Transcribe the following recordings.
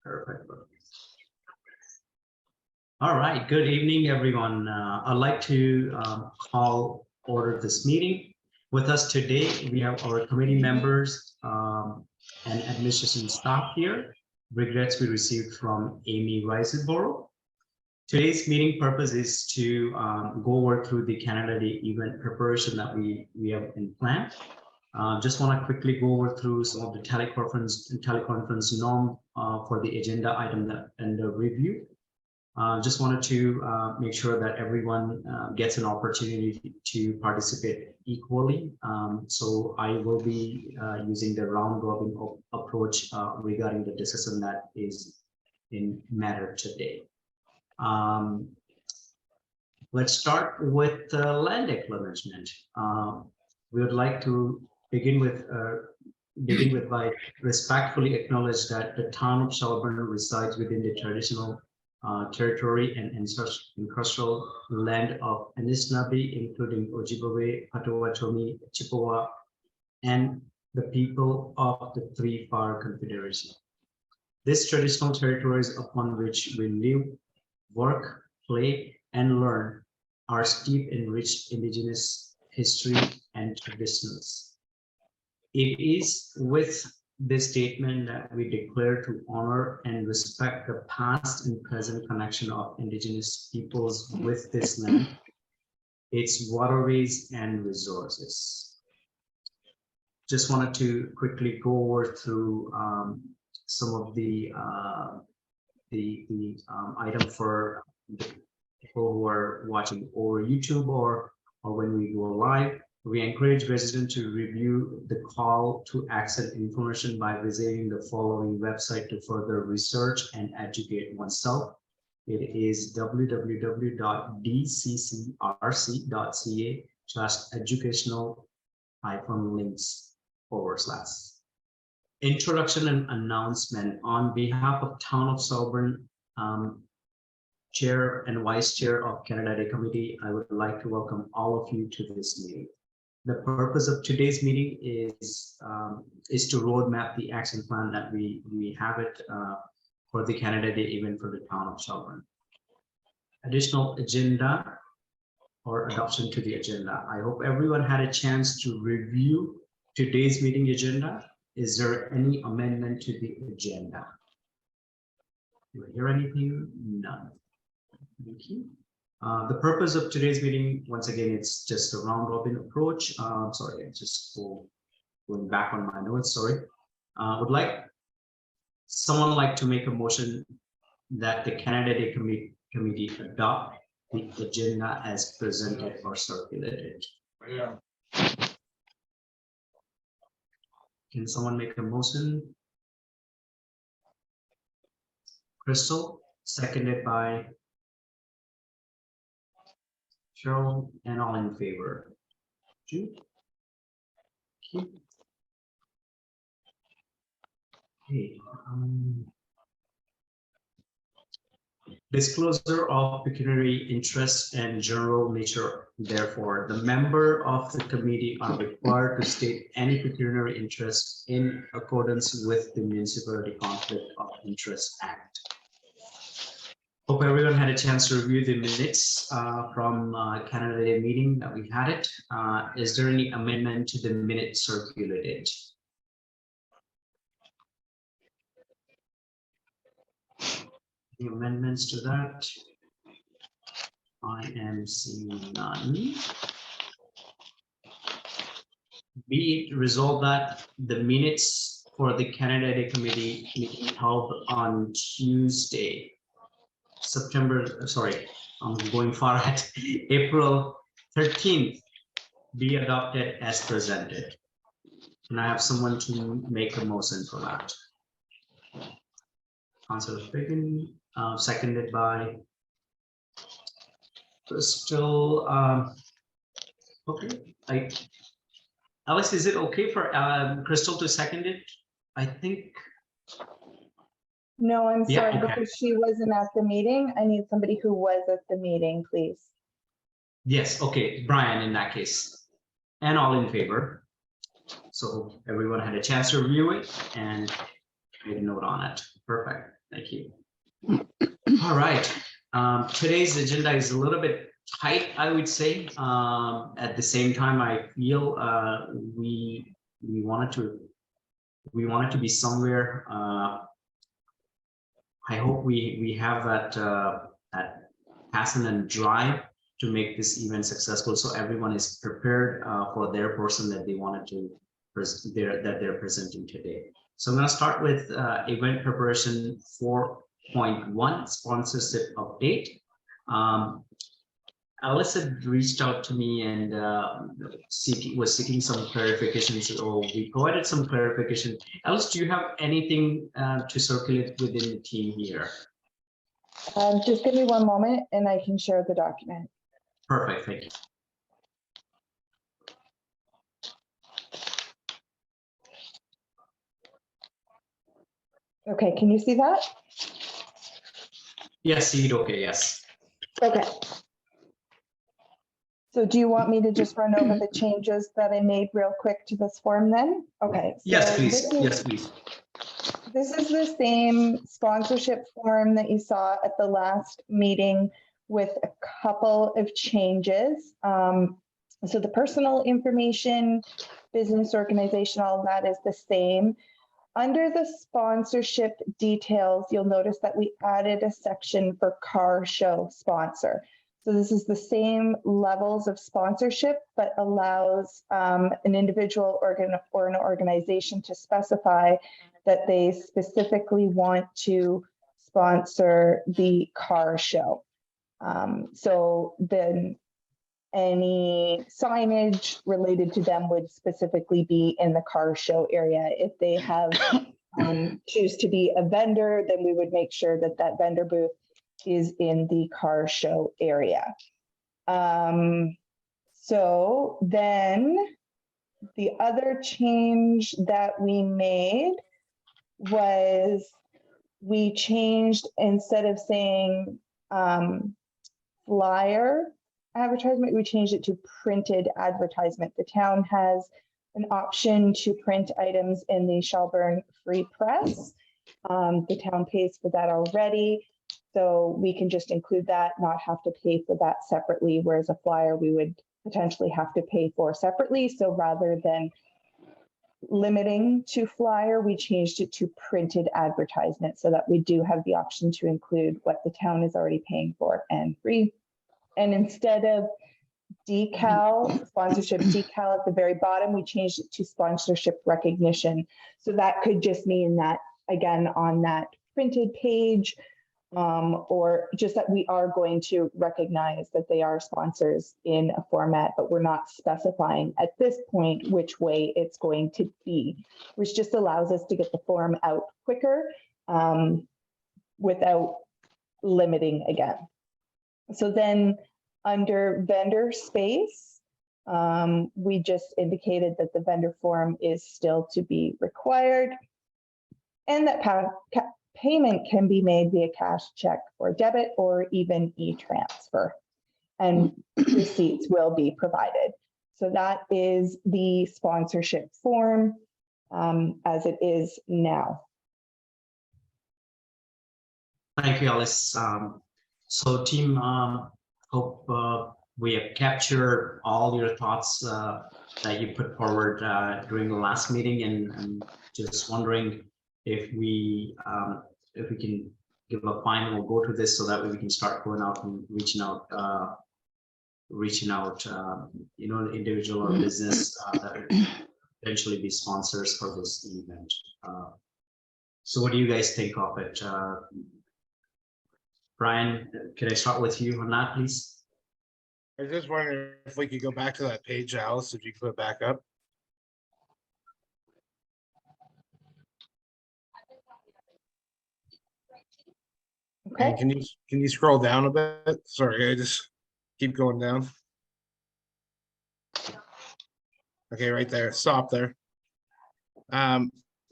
Perfect. All right. Good evening, everyone. I'd like to call order this meeting. With us today, we have our committee members and administration staff here. Regrets we received from Amy Risenborough. Today's meeting purpose is to go over through the Canada Day event preparation that we have in plan. Just want to quickly go over through some of the teleconference norm for the agenda item and the review. Just wanted to make sure that everyone gets an opportunity to participate equally. So I will be using the round robin approach regarding the discussion that is in matter today. Let's start with land acknowledgement. We would like to begin with by respectfully acknowledge that the town of Shelburne resides within the traditional territory and ancestral land of Anishinaabe, including Ojibwe, Potawatomi, Chippewa, and the people of the Three Fire Confederacy. These traditional territories upon which we live, work, play, and learn are steeped in rich Indigenous history and traditions. It is with this statement that we declare to honor and respect the past and present connection of Indigenous peoples with this land, its waterways and resources. Just wanted to quickly go over through some of the item for the people who are watching over YouTube or when we go live. We encourage residents to review the call to action information by visiting the following website to further research and educate oneself. It is www.dccrc.ca/educational-links/. Introduction and announcement. On behalf of Town of Shelburne, Chair and Vice Chair of Canada Day Committee, I would like to welcome all of you to this meeting. The purpose of today's meeting is to roadmap the action plan that we have it for the Canada Day event for the Town of Shelburne. Additional agenda or adoption to the agenda. I hope everyone had a chance to review today's meeting agenda. Is there any amendment to the agenda? Do you hear anything? None. Thank you. The purpose of today's meeting, once again, it's just a round robin approach. Sorry, I just going back on my notes. Sorry. Would someone like to make a motion that the Canada Day Committee adopt the agenda as presented or circulated? Yeah. Can someone make a motion? Crystal, seconded by Cheryl, and all in favor. Jude? Okay. Disclosure of pecuniary interest and general nature. Therefore, the member of the committee are required to state any pecuniary interest in accordance with the Municipality Conflict of Interest Act. Hope everyone had a chance to review the minutes from Canada Day meeting that we had it. Is there any amendment to the minute circulated? Any amendments to that? I am seeing none. Be it resolved that the minutes for the Canada Day Committee meeting held on Tuesday, I'm going far at April 13th, be adopted as presented. Can I have someone to make a motion for that? Councilor Fagan, seconded by Crystal. Okay, Alex, is it okay for Crystal to second it? I think. No, I'm sorry, okay. because she wasn't at the meeting. I need somebody who was at the meeting, please. Yes, okay, Brian in that case. And all in favor. So everyone had a chance to review it and made a note on it. Perfect, thank Thank you. All right. Today's agenda is a little bit tight, I would say. At the same time, I feel we wanted to be somewhere. I hope we have that passion and drive to make this event successful, so everyone is prepared for their person that they wanted to that they're presenting today. So I'm going to start with event preparation 4.1, sponsorship update. Alice had reached out to me and was seeking some clarification. So we provided some clarification. Alice, do you have anything to circulate within the team here? Just give me one moment and I can share the document. Perfect, thank you. Okay, can you see that? Yes, see it, okay, yes. Okay. So do you want me to just run over the changes that I made real quick to this form then? Okay. So Yes, please. Yes, please. This is the same sponsorship form that you saw at the last meeting with a couple of changes. So the personal information, business organization, all of that is the same. Under the sponsorship details, you'll notice that we added a section for car show sponsor. So this is the same levels of sponsorship, but allows an individual or an organization to specify that they specifically want to sponsor the car show. So then any signage related to them would specifically be in the car show area. If they have choose to be a vendor, then we would make sure that that vendor booth is in the car show area. So then the other change that we made was we changed, instead of saying flyer advertisement, we changed it to printed advertisement. The town has an option to print items in the Shelburne Free Press. The town pays for that already, so we can just include that, not have to pay for that separately, whereas a flyer we would potentially have to pay for separately. So rather than limiting to flyer, we changed it to printed advertisement so that we do have the option to include what the town is already paying for and free. And instead of decal, sponsorship decal at the very bottom, we changed it to sponsorship recognition. So that could just mean that, again, on that printed page, or just that we are going to recognize that they are sponsors in a format, but we're not specifying at this point which way it's going to be, which just allows us to get the form out quicker without limiting again. So then under vendor space, we just indicated that the vendor form is still to be required and that payment can be made via cash, check, or debit, or even e-transfer, and receipts will be provided. So that is the sponsorship form as it is now. Thank you, Alice. So team, hope we have captured all your thoughts that you put forward during the last meeting, and just wondering if we can give a final go to this so that we can start going out and reaching out, you know, individual or business that would eventually be sponsors for this event. So what do you guys think of it? Brian, can I start with you on that, please? I was just wondering if we could go back to that page, Alice, if you could put it back up. Okay. And can you scroll down a bit? Sorry, I just keep going down. Okay, right there. Stop there.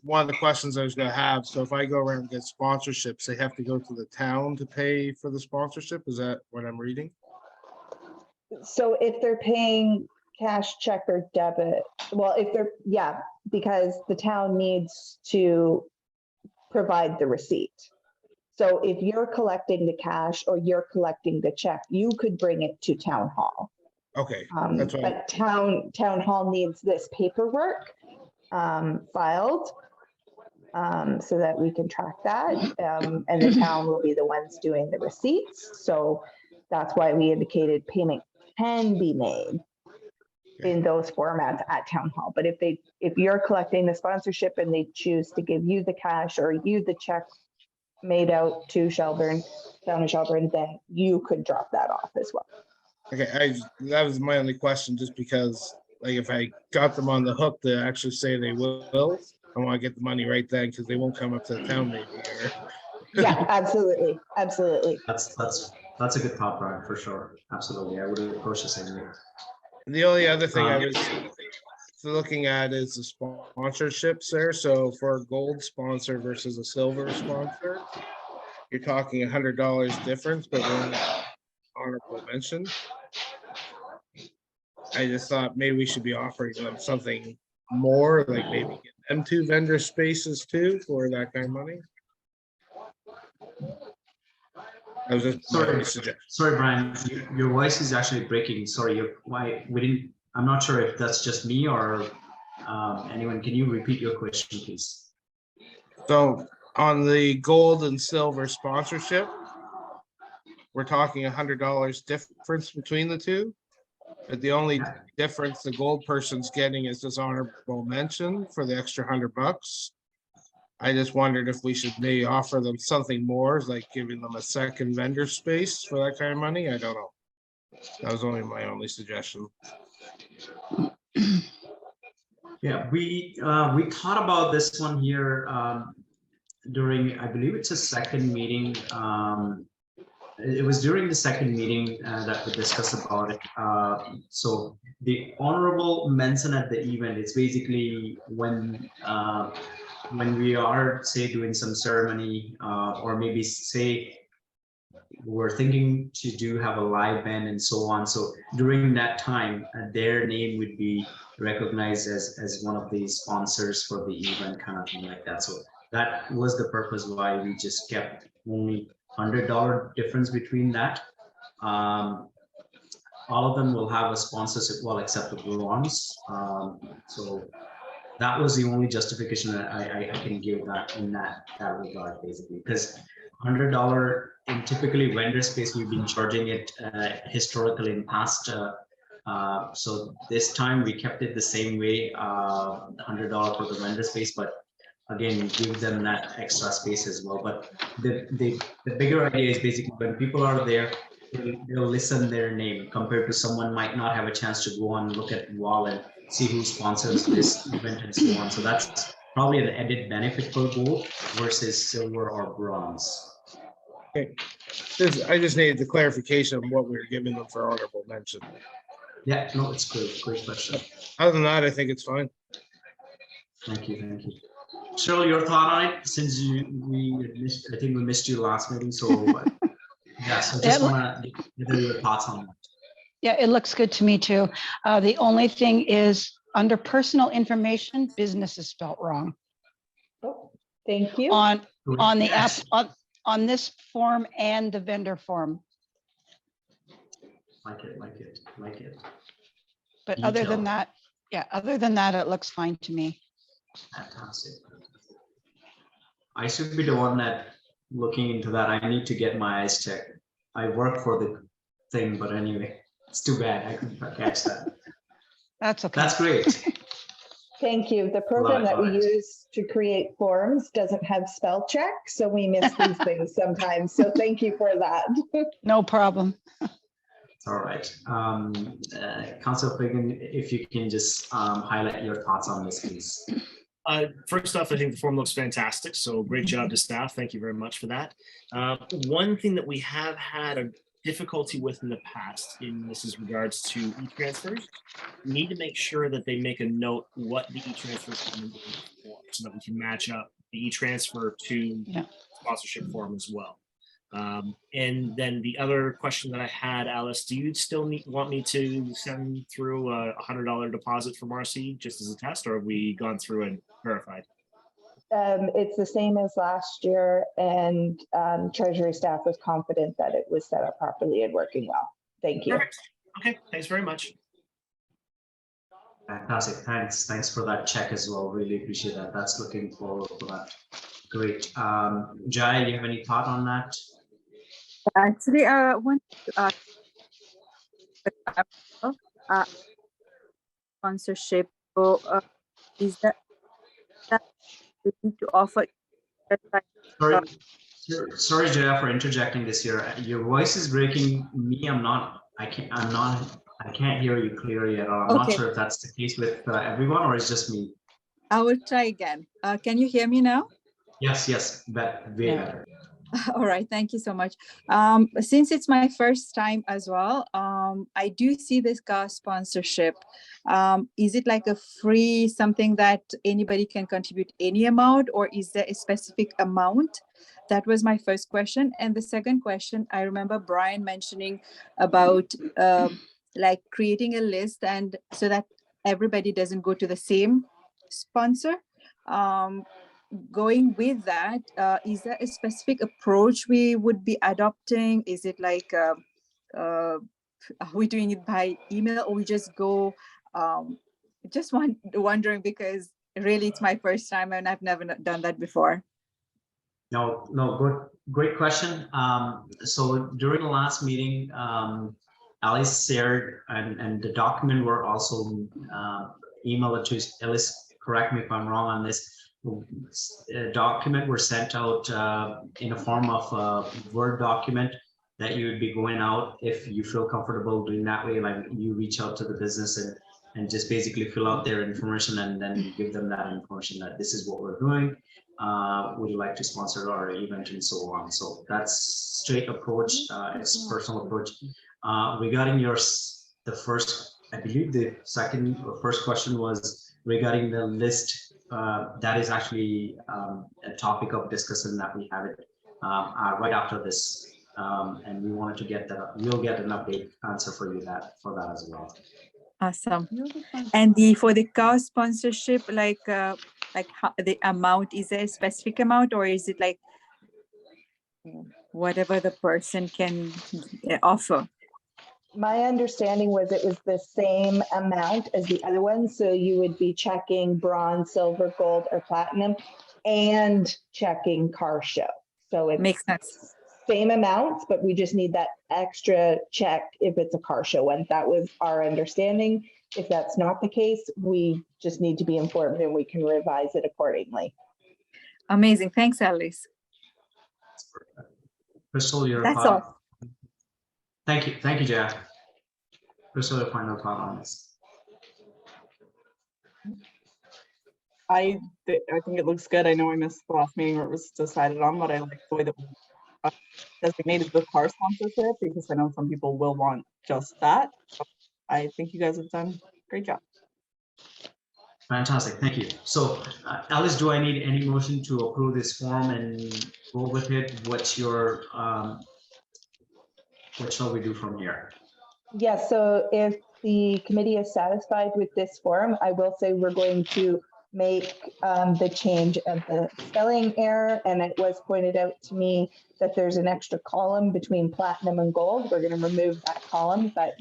One of the questions I was gonna have, so if I go around and get sponsorships, they have to go to the town to pay for the sponsorship? Is that what I'm reading? So if they're paying cash, check, or debit, well, if they're, yeah, because the town needs to provide the receipt. So if you're collecting the cash or you're collecting the check, you could bring it to town hall. Okay, that's what, But town hall needs this paperwork filed so that we can track that. And the town will be the ones doing the receipts. So that's why we indicated payment can be made in those formats at town hall. But if you're collecting the sponsorship and they choose to give you the cash or you the check made out to Shelburne, town of Shelburne, then you could drop that off as well. okay, that was my only question, just because, like, if I got them on the hook to actually say they will, I want to get the money right then, because they won't come up to the town maybe, or, Yeah, absolutely, absolutely. That's a good thought, Brian, for sure. Absolutely. I would approach the same way. the only other thing I was looking at is the sponsorships there. So for a gold sponsor versus a silver sponsor, you're talking $100 difference, but we're only honorable mention. I just thought maybe we should be offering them something more, like maybe get them 2 vendor spaces too for that kind of money. I was just Sorry, Brian, your voice is actually breaking. Sorry, I'm not sure if that's just me or anyone. Can you repeat your question, please? So on the gold and silver sponsorship, we're talking $100 difference between the two. But the only difference the gold person's getting is this honorable mention for the extra $100. I just wondered if we should maybe offer them something more, like giving them a second vendor space for that kind of money. I don't know. That was only my only suggestion. Yeah, we thought about this one here during, I believe it's a second meeting. It was during the second meeting that we discussed about it. So the honorable mention at the event, it's basically when we are, say, doing some ceremony or maybe say we're thinking to have a live band and so on. So during that time, their name would be recognized as one of the sponsors for the event, kind of thing like that. So that was the purpose why we just kept only $100 difference between that. All of them will have a sponsorship, well, except the bronze. So that was the only justification that I can give that in that regard, basically, because $100 in typically vendor space, we've been charging it historically in past. So this time we kept it the same way, $100 for the vendor space, but again, give them that extra space as well. But the bigger idea is basically when people are there, they'll listen their name compared to someone might not have a chance to go on, look at the wall and see who sponsors this event and so on. So that's probably an added benefit for gold versus silver or bronze. Okay. I just needed the clarification of what we were giving them for honorable mention. Yeah, no, it's good. Great question. Other than that, I think it's fine. Thank you. Thank you. Cheryl, your thought on it, since I think we missed you last meeting. So yeah, so just want to get your thoughts on that. Yeah, it looks good to me too. The only thing is under personal information, business is spelled wrong Oh, thank you. on the app, Yes. on this form and the vendor form. Like it. But other Detail. than that, it looks fine to me. Fantastic. I should be the one that looking into that. I need to get my eyes checked. I work for the thing, but anyway, it's too bad. I couldn't catch that. That's okay. That's great. Thank you. The program that we Love it. use to create forms doesn't have spell check, so we miss these things sometimes. So thank you for that. No problem. All right. Councilor Fagan, if you can just highlight your thoughts on this, please. First off, I think the form looks fantastic. So great job to staff. Thank you very much for that. One thing that we have had a difficulty with in the past, in this is regards to e-transfers, we need to make sure that they make a note what the e-transfer form is for, so that we can match up the e-transfer to sponsorship form as well. And then the other question that I had, Alice, do you still want me to send through a $100 deposit from RC just as a test, or have we gone through and verified? It's the same as last year, and Treasury staff was confident that it was set up properly and working well. Thank you. Perfect. Okay, thanks very much. Fantastic. Thanks for that check as well. Really appreciate that. That's looking forward to that. Great. Jai, you have any thought on that? Actually, I want to sponsorship. So, is that we need to offer? Sorry, Jaya, for interjecting this here. Your voice is breaking. I can't hear you clearly at all. I'm not Okay. sure if that's the case with everyone or it's just me. I will try again. Can you hear me now? Yes, but way Yeah. better. All right, thank you so much. Since it's my first time as well, I do see this car sponsorship. Is it like a free something that anybody can contribute any amount, or is there a specific amount? That was my first question. And the second question, I remember Brian mentioning about like creating a list and so that everybody doesn't go to the same sponsor. Going with that, is there a specific approach we would be adopting? Is it like, are we doing it by email, or we just go, just wondering because really it's my first time and I've never done that before. No, great question. So during the last meeting, Alice shared, and the document were also emailed to Alice. Correct me if I'm wrong on this. Document were sent out in a form of a Word document that you would be going out if you feel comfortable doing that way. Like you reach out to the business and just basically fill out their information and then give them that information that this is what we're doing. Would you like to sponsor our event and so on? So that's straight approach. It's personal approach. Regarding the first, I believe the second or first question was regarding the list. That is actually a topic of discussion that we have it right after this, and we wanted to get that. We'll get an update answer for you for that as well. Awesome. And for the car sponsorship, like how, the amount, is there a specific amount, or is it like whatever the person can offer? My understanding was it was the same amount as the other ones. So you would be checking bronze, silver, gold, or platinum and checking car show. So it Makes sense. same amounts, but we just need that extra check if it's a car show one. That was our understanding. If that's not the case, we just need to be informed and we can revise it accordingly. Amazing. Thanks, Alice. Crystal, your That's thought? all. Thank you, Jaya. Crystal, your final thought on this. I think it looks good. I know I missed the last meeting where it was decided on, but I like the way that we designated the car sponsorship because I know some people will want just that. So I think you guys have done a great job. Fantastic, thank you. So, Alice, do I need any motion to approve this form and go with it? What's your, what shall we do from here? Yes, so if the committee is satisfied with this form, I will say we're going to make the change of the spelling error. And it was pointed out to me that there's an extra column between platinum and gold. We're going to remove that column, but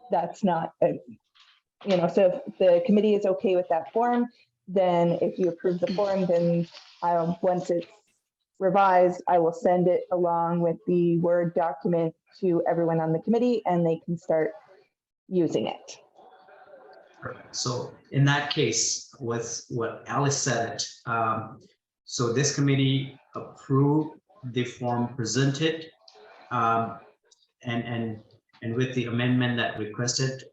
that's not, so if the committee is okay with that form, then if you approve the form, then once it's revised, I will send it along with the Word document to everyone on the committee and they can start using it. Perfect. So in that case, with what Alice said, so this committee approved the form presented, and with the amendment that requested,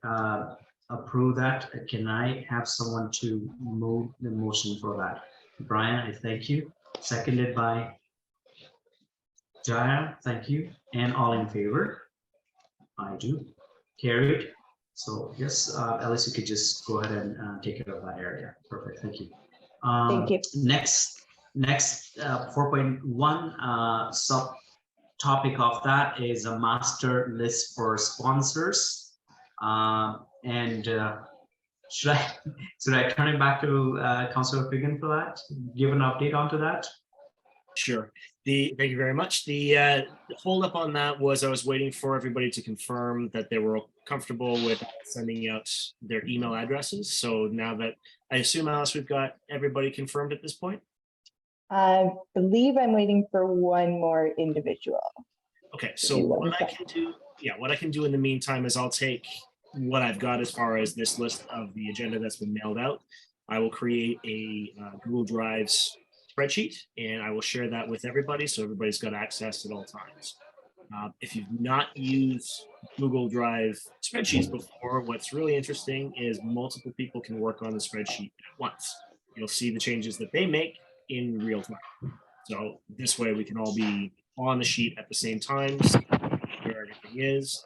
approve that. Can I have someone to move the motion for that? Brian, I thank you. Seconded by Jaya, thank you. And all in favor? I do. Carried. So yes, Alice, you could just go ahead and take care of that area. Perfect, thank you. Thank you. Next 4.1 subtopic of that is a master list for sponsors. And should I turn it back to Councillor Figan for that? Give an update onto that? Sure. Thank you very much. The hold up on that was I was waiting for everybody to confirm that they were comfortable with sending out their email addresses. So now that I assume, Alice, we've got everybody confirmed at this point. I believe I'm waiting for one more individual. Okay, so you what one I can do, what I can do in the meantime is I'll take what I've got as far as this list of the agenda that's been mailed out. I will create a Google Drives spreadsheet and I will share that with everybody so everybody's got access at all times. If you've not used Google Drive spreadsheets before, what's really interesting is multiple people can work on the spreadsheet at once. You'll see the changes that they make in real time. So this way we can all be on the sheet at the same time, see where everything is.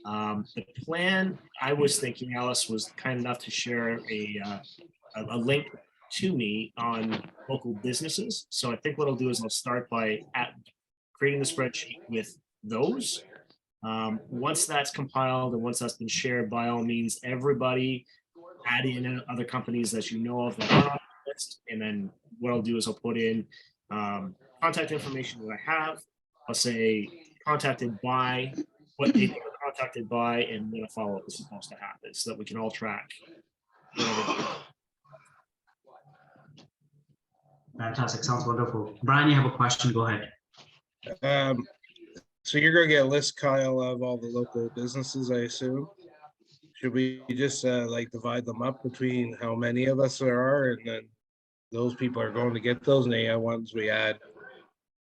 The plan, I was thinking, Alice was kind enough to share a link to me on local businesses. So I think what I'll do is I'll start by creating the spreadsheet with those. Once that's compiled and once that's been shared, by all means, everybody add in other companies that you know of that are on the list. And then what I'll do is I'll put in contact information that I have. I'll say contacted by, what they were contacted by, and then a follow-up is supposed to happen so that we can all track. Fantastic. Sounds wonderful. Brian, you have a question? Go ahead. So you're gonna get a list, Kyle, of all the local businesses, I assume? Should we just like divide them up between how many of us there are, and then those people are going to get those, and the ones we add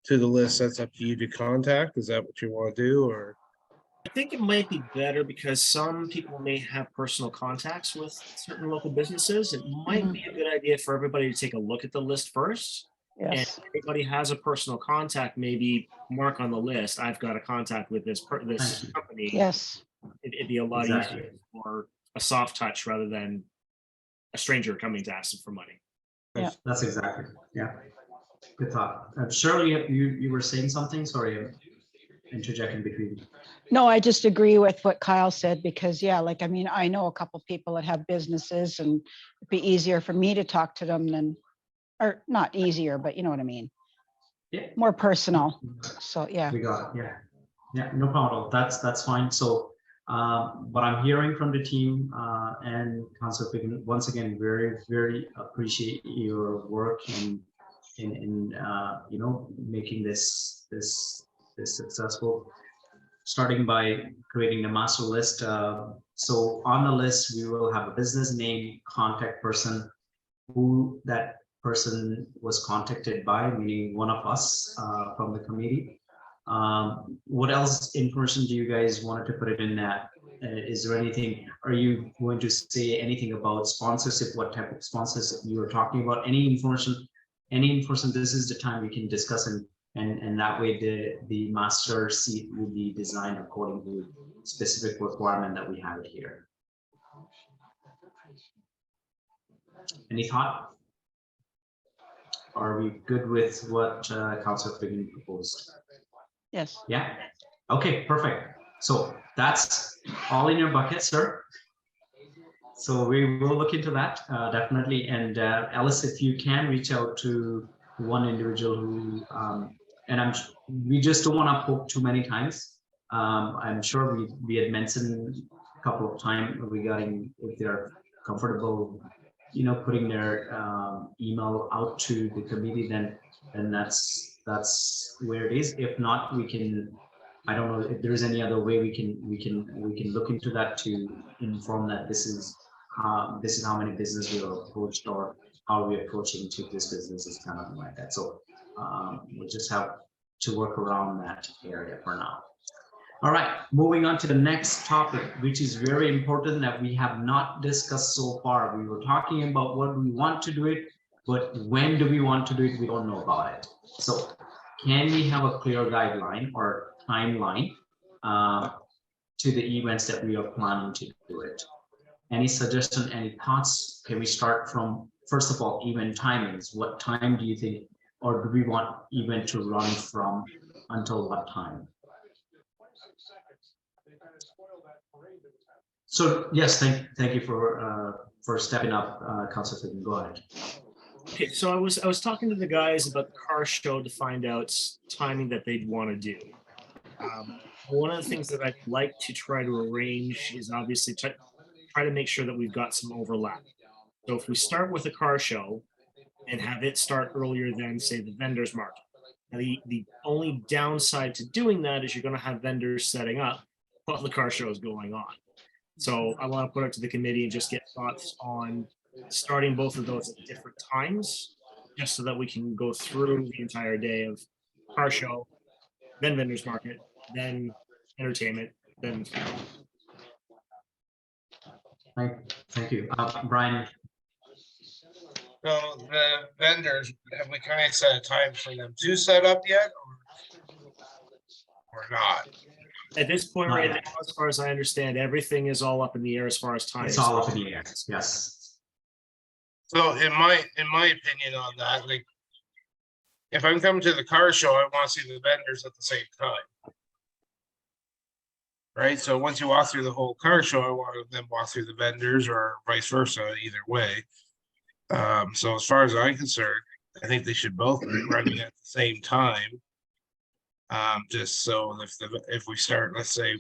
to the list, that's up to you to contact? Is that what you want to do, or? I think it might be better because some people may have personal contacts with certain local businesses. It might be a good idea for everybody to take a look at the list first. And Yes. if everybody has a personal contact, maybe mark on the list, I've got a contact with this company. Yes. It'd be a lot Exactly. easier for a soft touch rather than a stranger coming to ask them for money. That's exactly. Yeah. Good thought. Shirley, you were saying something? Sorry, I'm interjecting between. No, I just agree with what Kyle said because I mean, I know a couple people that have businesses and it'd be easier for me to talk to them than, or not easier, but you know what I mean? Yeah. More personal. So, yeah. We got it. Yeah. Yeah, no problem. That's fine. So what I'm hearing from the team and Councilor Figan, once again, very, very appreciate your work in making this successful. Starting by creating a master list. So on the list, we will have a business name, contact person, who that person was contacted by, meaning one of us from the committee. What else information do you guys want to put it in that? Is there anything, are you going to say anything about sponsorship? What type of sponsorship you were talking about? Any information, this is the time we can discuss and that way the master sheet will be designed according to specific requirement that we have here. Any thought? Are we good with what Councilor Figan proposed? Yes. Yeah. Okay, perfect. So that's all in your bucket, sir. So we will look into that definitely. And Alice, if you can reach out to one individual who, and we just don't want to poke too many times. I'm sure we had mentioned a couple of times regarding if they're comfortable, putting their email out to the committee, then that's where it is. If not, we can. I don't know if there is any other way we can look into that to inform that this is how many business we are approached or how we're approaching to this business is kind of like that. So we'll just have to work around that area for now. All right, moving on to the next topic, which is very important that we have not discussed so far. We were talking about what we want to do it, but when do we want to do it? We don't know about it. So can we have a clear guideline or timeline to the events that we are planning to do it? Any suggestion, any thoughts? Can we start from, first of all, event timings? What time do you think, or do we want event to run from until what time? So yes, thank you for for stepping up, Councilor Figan, go ahead. Okay, so I was talking to the guys about the car show to find out timing that they'd want to do. One of the things that I'd like to try to arrange is obviously try to make sure that we've got some overlap. So if we start with a car show and have it start earlier than, say, the vendors market. Now, the only downside to doing that is you're going to have vendors setting up while the car show is going on. So I want to put it to the committee and just get thoughts on starting both of those at different times, just so that we can go through the entire day of car show, then vendors market, then entertainment, then. Thank you. Brian, So the vendors, have we kind of set a time for them to set up yet? Or not? At this point, right now, as far as I understand, everything is all up in the air as far as time. it's all up in the air. Yes. So in my opinion on that, like, if I'm coming to the car show, I want to see the vendors at the same time. Right, so once you walk through the whole car show, I want them to walk through the vendors or vice versa, either way. So as far as I'm concerned, I think they should both be running at the same time. Just so if we start, let's say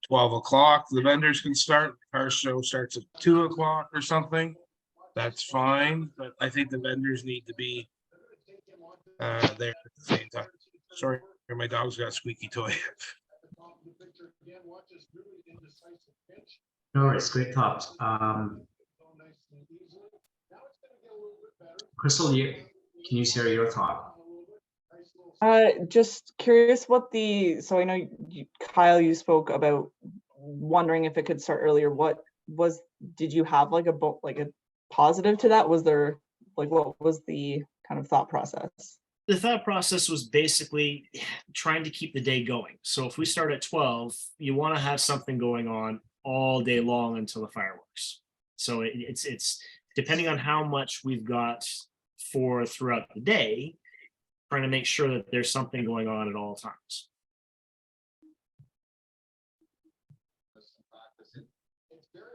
12 o'clock, the vendors can start, our show starts at 2 o'clock or something. That's fine, but I think the vendors need to be there at the same time. Sorry, my dog's got a squeaky toy. No, it's great thought. Crystal, can you share your thought? Just curious what so I know Kyle, you spoke about wondering if it could start earlier. Did you have like a positive to that? Was there what was the kind of thought process? The thought process was basically trying to keep the day going. So if we start at 12, you want to have something going on all day long until the fireworks. So it's depending on how much we've got for throughout the day, trying to make sure that there's something going on at all times.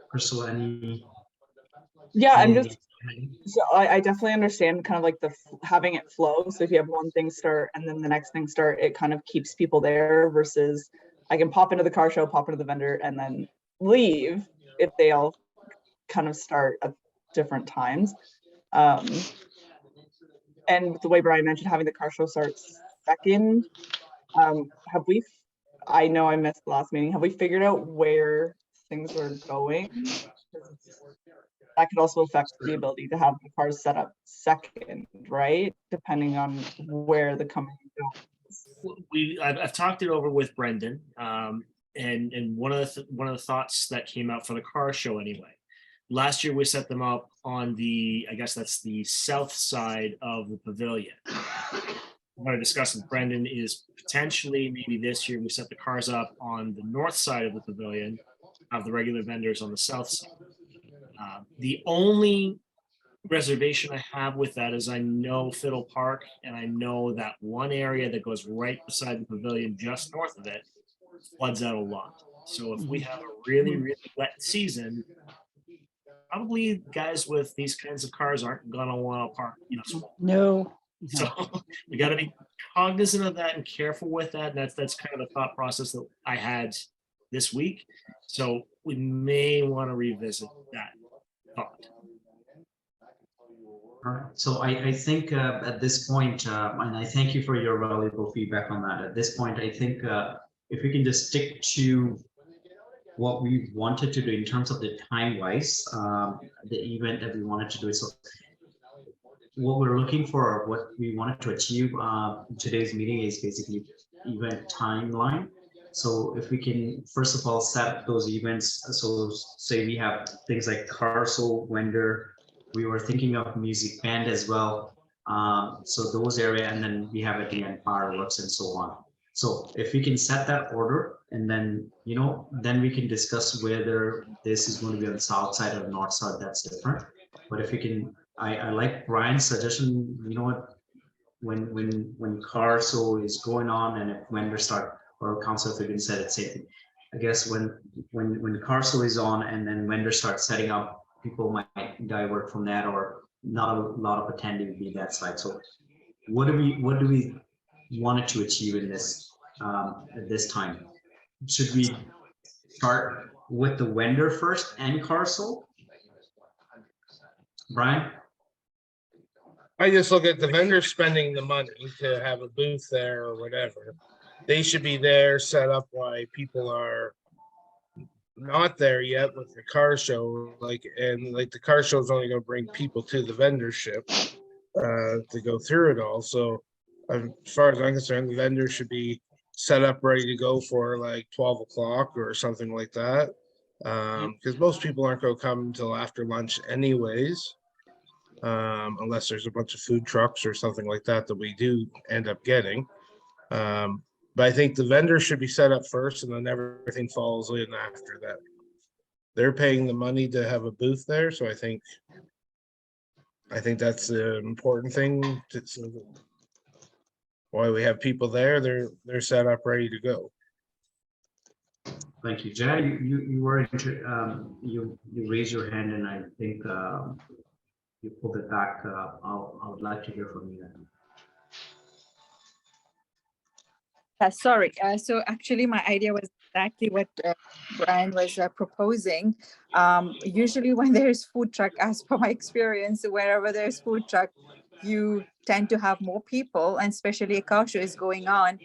Crystal, any? Yeah, I'm just, so I definitely understand kind of like having it flow. So if you have one thing start and then the next thing start, it kind of keeps people there versus I can pop into the car show, pop into the vendor and then leave if they all kind of start at different times. And the way Brian mentioned having the car show start second, I know I missed the last meeting. Have we figured out where things are going? That could also affect the ability to have the cars set up second, right? Depending on where the company goes. I've talked it over with Brendan, and one of the thoughts that came out for the car show anyway. Last year we set them up on I guess that's the south side of the pavilion. What I discussed with Brendan is potentially maybe this year we set the cars up on the north side of the pavilion, have the regular vendors on the south side. The only reservation I have with that is I know Fiddle Park and I know that one area that goes right beside the pavilion just north of it floods out a lot. So if we have a really, really wet season, probably guys with these kinds of cars aren't gonna want to park, No. so we got to be cognizant of that and careful with that. And that's kind of the thought process that I had this week. So we may want to revisit that thought. All right. So I think at this point, and I thank you for your valuable feedback on that. At this point, I think if we can just stick to what we wanted to do in terms of the time-wise, the event that we wanted to do. So what we're looking for, what we wanted to achieve in today's meeting is basically event timeline. So if we can, first of all, set those events. So say we have things like car show, vendor. We were thinking of music band as well. So those area, and then we have at the end fireworks and so on. So if we can set that order, and then, then we can discuss whether this is going to be on the south side or the north side, that's different. But if we can, I like Brian's suggestion, when car show is going on and if vendors start, or Councilor Figan said it same thing. I guess when car show is on and then vendors start setting up, people might divert from that, or not a lot of attending will be that side. So what do we wanted to achieve in this at this time? Should we start with the vendor first and Carcel? Brian? I just look at the vendor spending the money to have a booth there or whatever. They should be there set up while people are not there yet with the car show, and the car show is only going to bring people to the vendorship to go through it all. So as far as I'm concerned, the vendor should be set up ready to go for like 12 o'clock or something like that. Because most people aren't going to come until after lunch anyways, unless there's a bunch of food trucks or something like that that we do end up getting. But I think the vendor should be set up first, and then everything falls in after that. They're paying the money to have a booth there, so I think that's an important thing. So why we have people there, they're set up ready to go. Thank you, Jay. You raised your hand, and I think you pulled it back. I would like to hear from you. Sorry. So actually, my idea was exactly what Brian was proposing. Usually, when there's food truck, as per my experience, wherever there's food truck, you tend to have more people, and especially a car show is going on.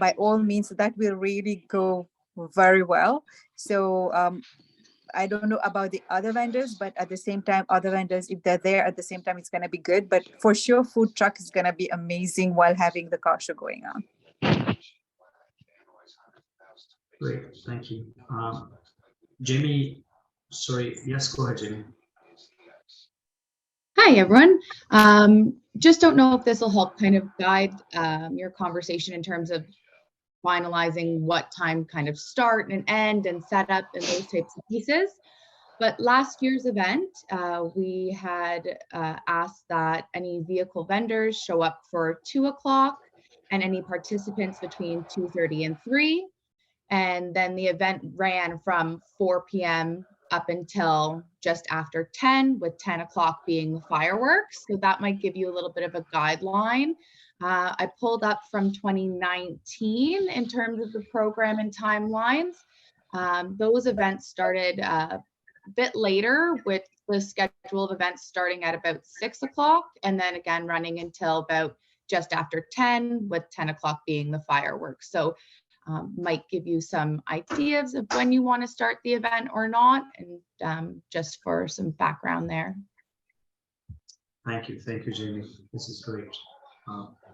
By all means, that will really go very well. So I don't know about the other vendors, but at the same time, other vendors, if they're there at the same time, it's going to be good. But for sure, food truck is going to be amazing while having the car show going on. Great, thank you. Jimmy, sorry, yes, go ahead, Jimmy. Hi, everyone. Just don't know if this will help kind of guide your conversation in terms of finalizing what time kind of start and end and set up and those types of pieces. But last year's event, we had asked that any vehicle vendors show up for 2 o'clock and any participants between 2:30 and 3. And then the event ran from 4 p.m. up until just after 10, with 10 o'clock being the fireworks. So that might give you a little bit of a guideline. I pulled up from 2019 in terms of the program and timelines. Those events started a bit later, with the schedule of events starting at about 6 o'clock and then again running until about just after 10, with 10 o'clock being the fireworks. So might give you some ideas of when you want to start the event or not, and just for some background there. Thank you, Jamie. This is great.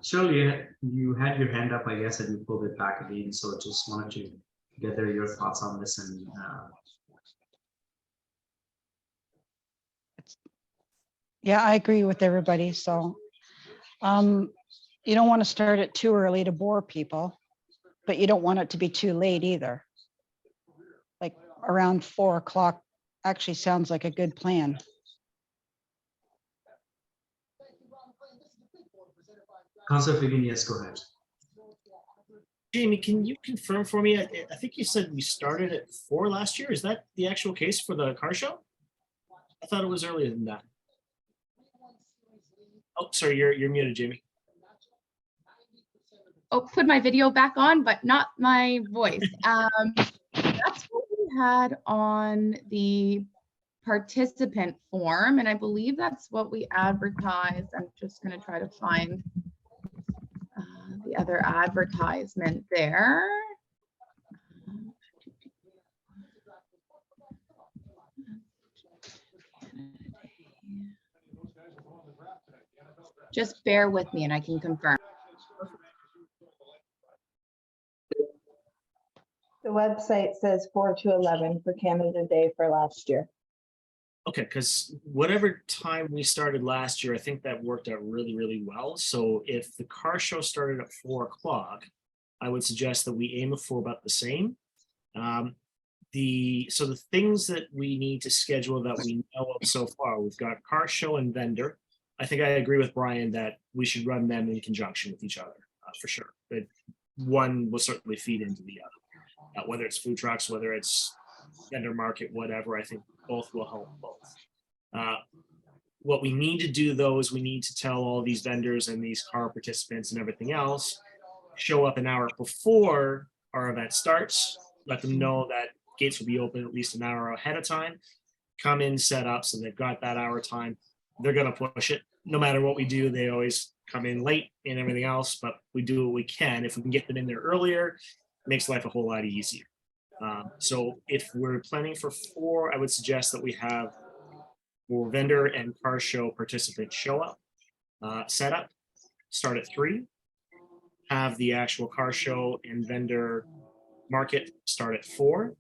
Shirley, you had your hand up, I guess, and you pulled it back again. So just wanted to gather your thoughts on this. And Yeah, I agree with everybody. So you don't want to start it too early to bore people, but you don't want it to be too late either. Like around 4 o'clock actually sounds like a good plan. Councilor Figan, yes, go ahead. Jamie, can you confirm for me? I think you said we started at 4 last year. Is that the actual case for the car show? I thought it was earlier than that. Oh, sorry, you're muted, Jamie. Oh, put my video back on, but not my voice. That's what we had on the participant form, and I believe that's what we advertised. I'm just going to try to find the other advertisement there. Just bear with me and I can confirm. The website says 4 to 11 for Canada Day for last year. Okay, because whatever time we started last year, I think that worked out really, really well. So if the car show started at 4 o'clock, I would suggest that we aim for about the same. So the things that we need to schedule that we know of so far, we've got car show and vendor. I think I agree with Brian that we should run them in conjunction with each other for sure. But one will certainly feed into the other. Whether it's food trucks, whether it's vendor market, whatever, I think both will help both. What we need to do though is we need to tell all these vendors and these car participants and everything else, show up an hour before our event starts, let them know that gates will be open at least an hour ahead of time, come in, set up, so they've got that hour time. They're gonna push it. No matter what we do, they always come in late and everything else, but we do what we can. If we can get them in there earlier, it makes life a whole lot easier. So if we're planning for 4, I would suggest that we have 4 vendor and car show participants show up, set up, start at 3, have the actual car show and vendor market start at 4.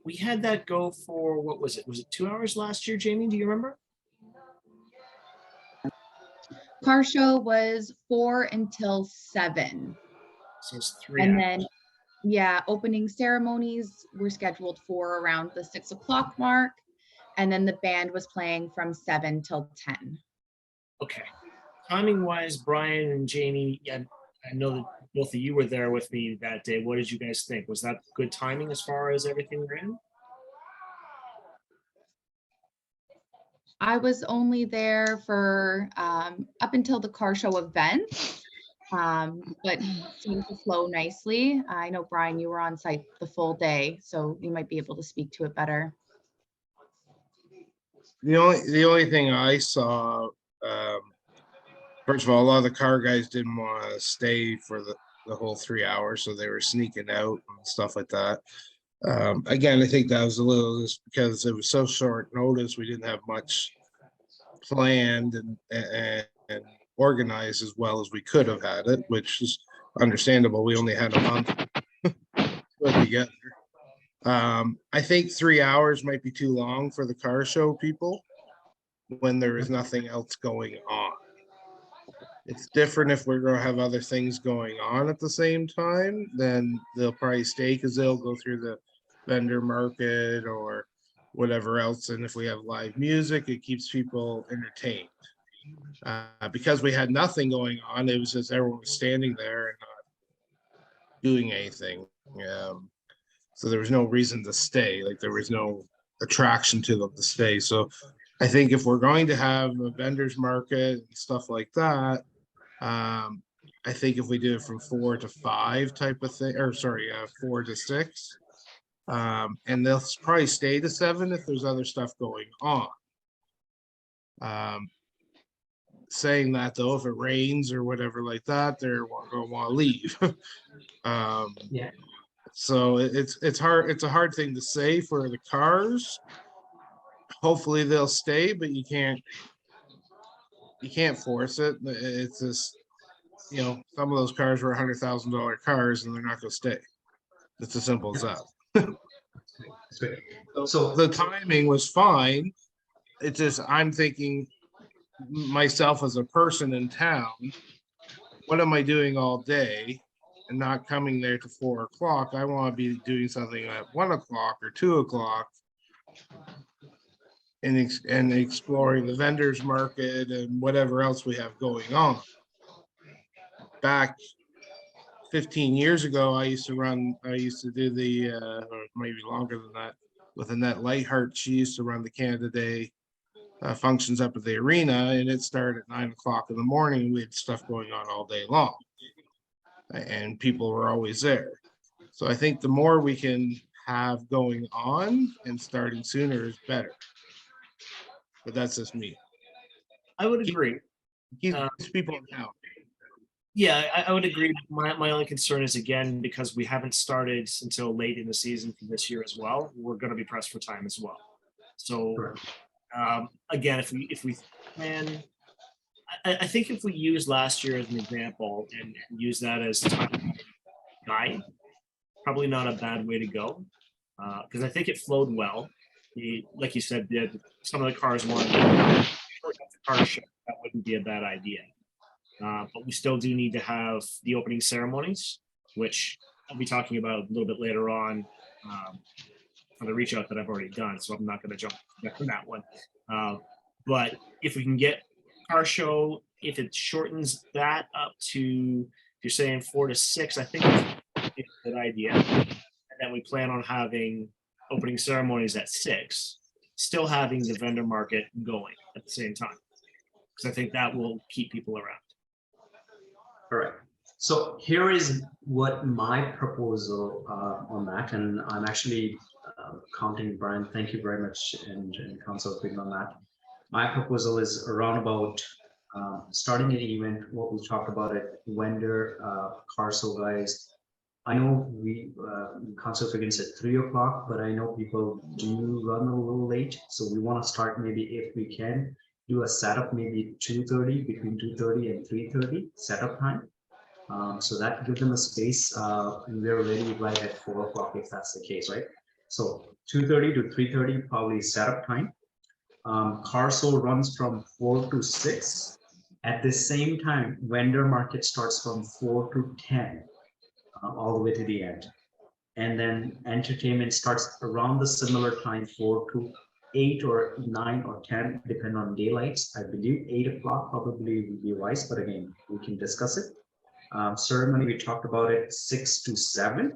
We had that go for, what was it? Was it 2 hours last year, Jamie? Do you remember? Car show was 4 until 7. So it's 3 And hours. then, yeah, opening ceremonies were scheduled for around the 6 o'clock mark. And then the band was playing from 7 till 10. Okay. Timing wise, Brian and Jamie, yeah, I know that both of you were there with me that day. What did you guys think? Was that good timing as far as everything ran? I was only there for up until the car show event, but seemed to flow nicely. I know, Brian, you were on site the full day, so you might be able to speak to it better. The only thing I saw, first of all, a lot of the car guys didn't want to stay for the whole 3 hours, so they were sneaking out and stuff like that. Again, I think that was a little just because it was so short notice. We didn't have much planned and organized as well as we could have had it, which is understandable. We only had a month to put together. I think 3 hours might be too long for the car show people when there is nothing else going on. It's different if we're going to have other things going on at the same time, then they'll probably stay because they'll go through the vendor market or whatever else. And if we have live music, it keeps people entertained. Because we had nothing going on, it was just everyone was standing there and not doing anything. So there was no reason to stay. Like there was no attraction to them to stay. So I think if we're going to have a vendors market and stuff like that, I think if we do it from 4 to 5 type of thing, or sorry, 4 to 6, and they'll probably stay to 7 if there's other stuff going on. Saying that though, if it rains or whatever like that, they're going to want to leave. Yeah. So it's hard. It's a hard thing to say for the cars. Hopefully they'll stay, but you can't force it. It's just, some of those cars were $100,000 cars and they're not going to stay. It's as simple as that. That's great. So The timing was fine. It's just, I'm thinking myself as a person in town, what am I doing all day and not coming there to 4 o'clock? I want to be doing something at 1 o'clock or 2 o'clock and exploring the vendors market and whatever else we have going on. Back 15 years ago, I used to do the, or maybe longer than that, with Annette Lightheart. She used to run the Canada Day functions up at the arena, and it started at 9 o'clock in the morning. We had stuff going on all day long, and people were always there. So I think the more we can have going on and starting sooner is better. But that's just me. I would agree. Keeps people in town. Yeah, I would agree. My only concern is, again, because we haven't started until late in the season for this year as well, we're going to be pressed for time as well. So again, if we plan, I think if we use last year as an example and use that as time guide, probably not a bad way to go, because I think it flowed well. Like you said, some of the cars wanted to shorten up the car show. That wouldn't be a bad idea. But we still do need to have the opening ceremonies, which I'll be talking about a little bit later on for the reach out that I've already done. So I'm not going to jump back on that one. But if we can get car show, if it shortens that up to, if you're saying 4 to 6, I think it's a good idea. And then we plan on having opening ceremonies at 6. still having the vendor market going at the same time. Because I think that will keep people around. All right. So here is what my proposal on that, and I'm actually counting Brian. Thank you very much, and Council Quinn on that. My proposal is around about starting an event. What we talked about it, vendor, Carso guys. I know we Council Quinn said 3 o'clock, but I know people do run a little late, so we want to start maybe if we can do a setup maybe 2:30, between 2:30 and 3:30 setup time. So that gives them a space, and we're ready right at 4 o'clock if that's the case, right? So 2:30 to 3:30 probably setup time. Carso runs from 4 to 6. At the same time, vendor market starts from 4 to 10, all the way to the end. And then entertainment starts around the similar time, 4 to 8 or 9 or 10, depending on daylights. I believe 8 o'clock probably would be wise, but again, we can discuss it. Ceremony, we talked about it 6 to 7,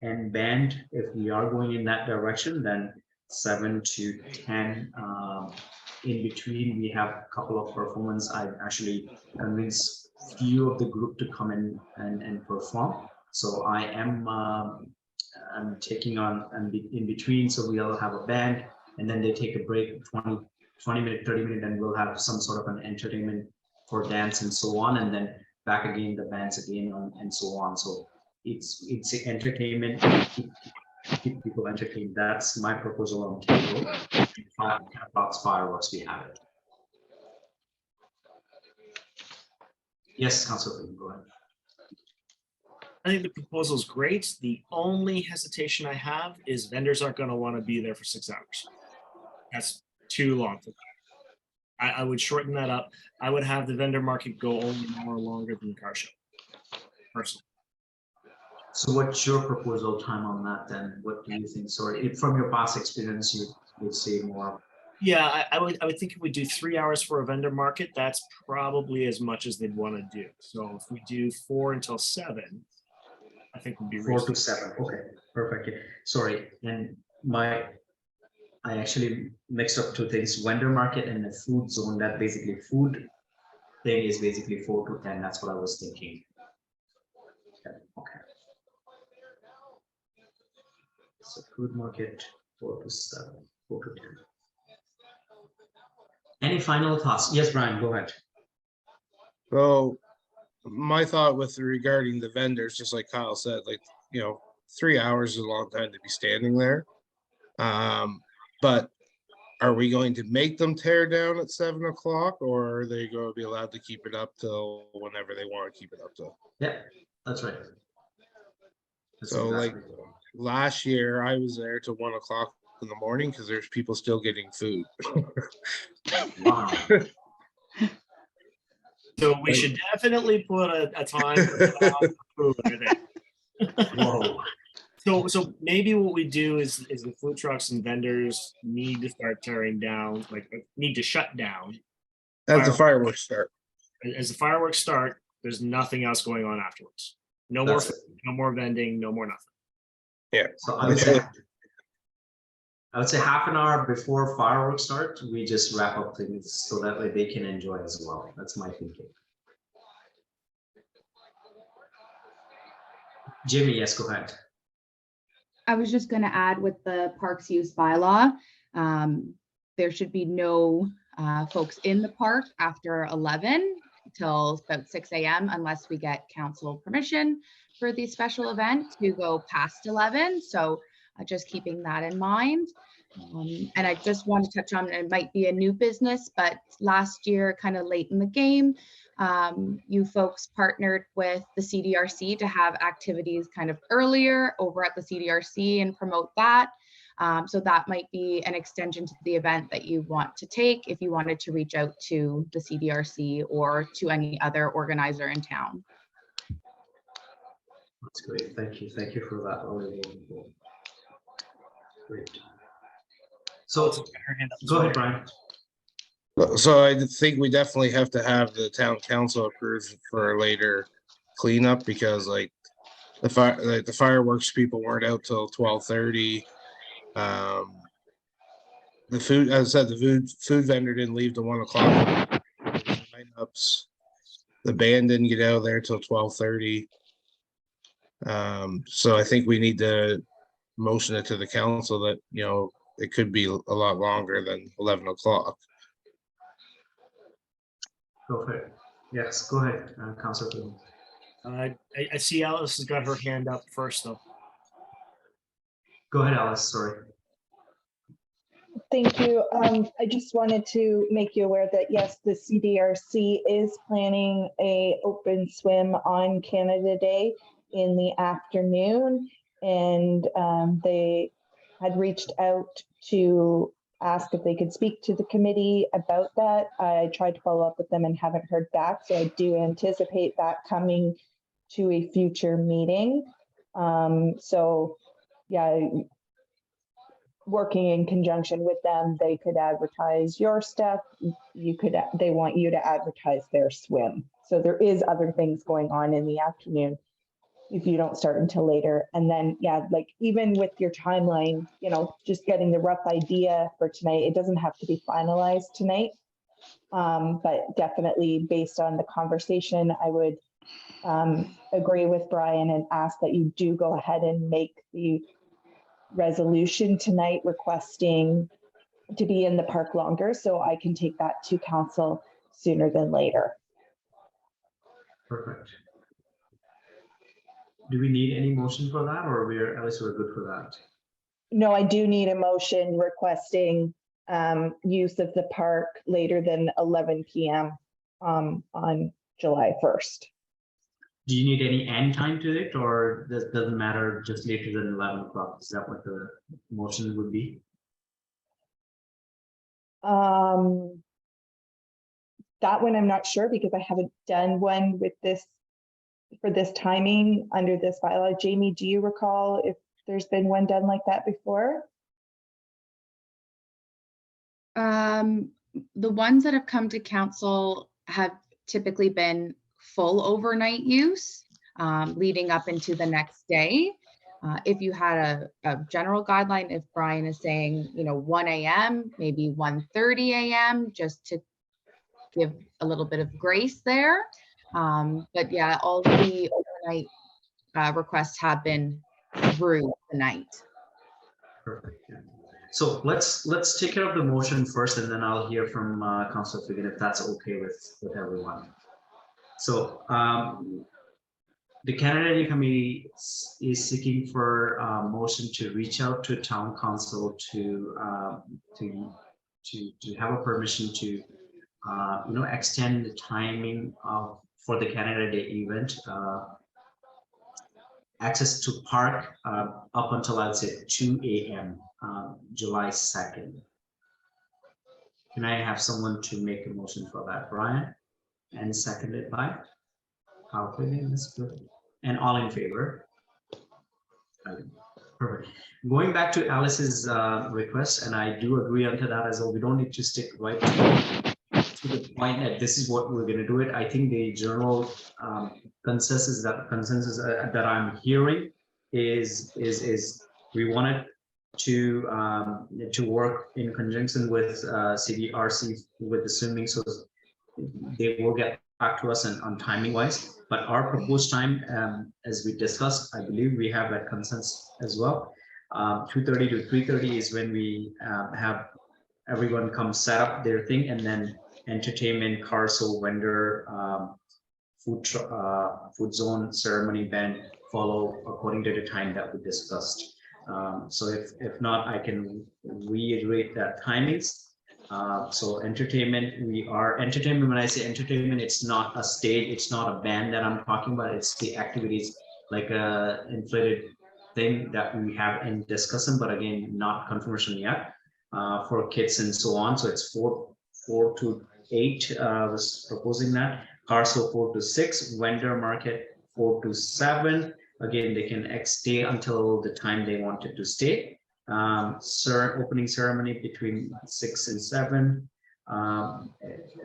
and band, if we are going in that direction, then 7 to 10. In between, we have a couple of performance. I actually convinced few of the group to come in and perform. So I am I'm taking on and in between. So we'll have a band, and then they take a break, 20 minute, 30 minute, and we'll have some sort of an entertainment for dance and so on, and then back again the bands again and so on. So it's entertainment, keep people entertained. That's my proposal on table. 5 o'clock fireworks, we have it. Yes, Councilor, go ahead. I think the proposal is great. The only hesitation I have is vendors aren't going to want to be there for 6 hours. That's too long for them. I would shorten that up. I would have the vendor market go only an hour longer than the car show, personally. So what's your proposal time on that then? What do you think? Sorry, if from your past experience, you would say more. Yeah, I would think if we do 3 hours for a vendor market, that's probably as much as they'd want to do. So if we do 4 until 7, I think would be 4 reasonable. to 7. Okay, perfect. Sorry, and I actually mixed up 2 things: vendor market and the food zone. That basically food thing is basically 4 to 10. That's what I was thinking. Okay. So food market 4 to 7, 4 to 10. Any final thoughts? Yes, Brian, go ahead. So my thought with regarding the vendors, just like Kyle said, like, 3 hours is a long time to be standing there. But are we going to make them tear down at 7 o'clock, or are they going to be allowed to keep it up till whenever they want to keep it up till? Yeah, that's right. That's So like exactly right. last year, I was there till 1 o'clock in the morning because there's people still getting food. Wow. So we should definitely put a time for food, I think. Whoa. So maybe what we do is the food trucks and vendors need to start tearing down, need to shut down. As the fireworks start. As the fireworks start, there's nothing else going on afterwards. No That's more, no more vending, no more nothing. Yeah. So I would say half an hour before fireworks start, we just wrap up things so that way they can enjoy as well. That's my thinking. Jimmy, yes, go ahead. I was just going to add with the parks use bylaw, there should be no folks in the park after 11 till about 6 a.m. unless we get council permission for the special event to go past 11. So just keeping that in mind. And I just want to touch on, it might be a new business, but last year, kind of late in the game, you folks partnered with the CDRC to have activities kind of earlier over at the CDRC and promote that. So that might be an extension to the event that you want to take if you wanted to reach out to the CDRC or to any other organizer in town. That's great. Thank you. Thank you for that. Great. So go ahead, Brian. So I think we definitely have to have the town council approve for a later cleanup because like the fireworks people weren't out till 12:30. The food, as I said, the food vendor didn't leave till 1 o'clock. Lineups. The band didn't get out of there till 12:30. So I think we need to motion it to the council that, you know, it could be a lot longer than 11 o'clock. Go for it. Yes, go ahead, Councilor Bloom. I see Alice has got her hand up first, though. Go ahead, Alice, sorry. Thank you. I just wanted to make you aware that yes, the CDRC is planning a open swim on Canada Day in the afternoon. And they had reached out to ask if they could speak to the committee about that. I tried to follow up with them and haven't heard back. So I do anticipate that coming to a future meeting. So yeah, working in conjunction with them, they could advertise your stuff. They want you to advertise their swim. So there is other things going on in the afternoon if you don't start until later. And then, yeah, like even with your timeline, you know, just getting the rough idea for tonight, it doesn't have to be finalized tonight. But definitely based on the conversation, I would agree with Brian and ask that you do go ahead and make the resolution tonight requesting to be in the park longer, so I can take that to council sooner than later. Perfect. Do we need any motion for that, or at least we're good for that? No, I do need a motion requesting use of the park later than 11 p.m. On July 1st. Do you need any end time to it, or doesn't matter, just later than 11 o'clock? Is that what the motion would be? That one I'm not sure because I haven't done one with this for this timing under this bylaw. Jamie, do you recall if there's been one done like that before? The ones that have come to council have typically been full overnight use, leading up into the next day. If you had a general guideline, if Brian is saying, you know, 1 a.m., maybe 1:30 a.m., just to give a little bit of grace there. But yeah, all the overnight requests have been through the night. Perfect. Yeah. So let's take care of the motion first, and then I'll hear from Councilor Figan if that's okay with everyone. So the Canada Day Committee is seeking for a motion to reach out to Town Council to have a permission to extend the timing for the Canada Day event. Access to park up until I'd say 2 a.m. July 2nd. Can I have someone to make a motion for that, Brian? And seconded by and all in favor? Perfect. Going back to Alice's request, and I do agree onto that as well. We don't need to stick right to the point that this is what we're going to do it. I think the general consensus that I'm hearing is we wanted to work in conjunction with CDRC with the swimming, so they will get back to us on timing wise. But our proposed time, as we discussed, I believe we have that consensus as well. 2:30 to 3:30 is when we have everyone come set up their thing, and then entertainment, car show, vendor, food zone, ceremony, band follow according to the time that we discussed. So if not, I can reiterate that timings. So entertainment, entertainment, when I say entertainment, it's not a stage, it's not a band that I'm talking about, it's the activities like a inflated thing that we have in discussion, but again, not confirmation yet, for kids and so on. So it's 4 to 8, was proposing that. Car show 4 to 6, vendor market 4 to 7. Again, they can stay until the time they wanted to stay. Opening ceremony between 6 and 7.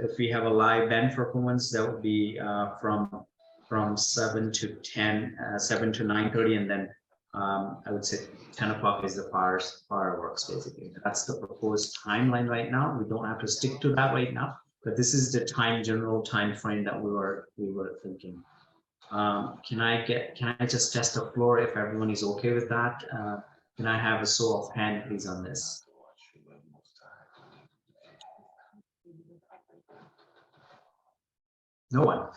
If we have a live band performance, that would be from 7 to 10, 7 to 9:30, and then I would say 10 o'clock is the fireworks, basically. That's the proposed timeline right now. We don't have to stick to that right now, but this is the general time frame that we were thinking. Can I just test the floor if everyone is okay with that? Can I have a show of hand, please, on this? No one.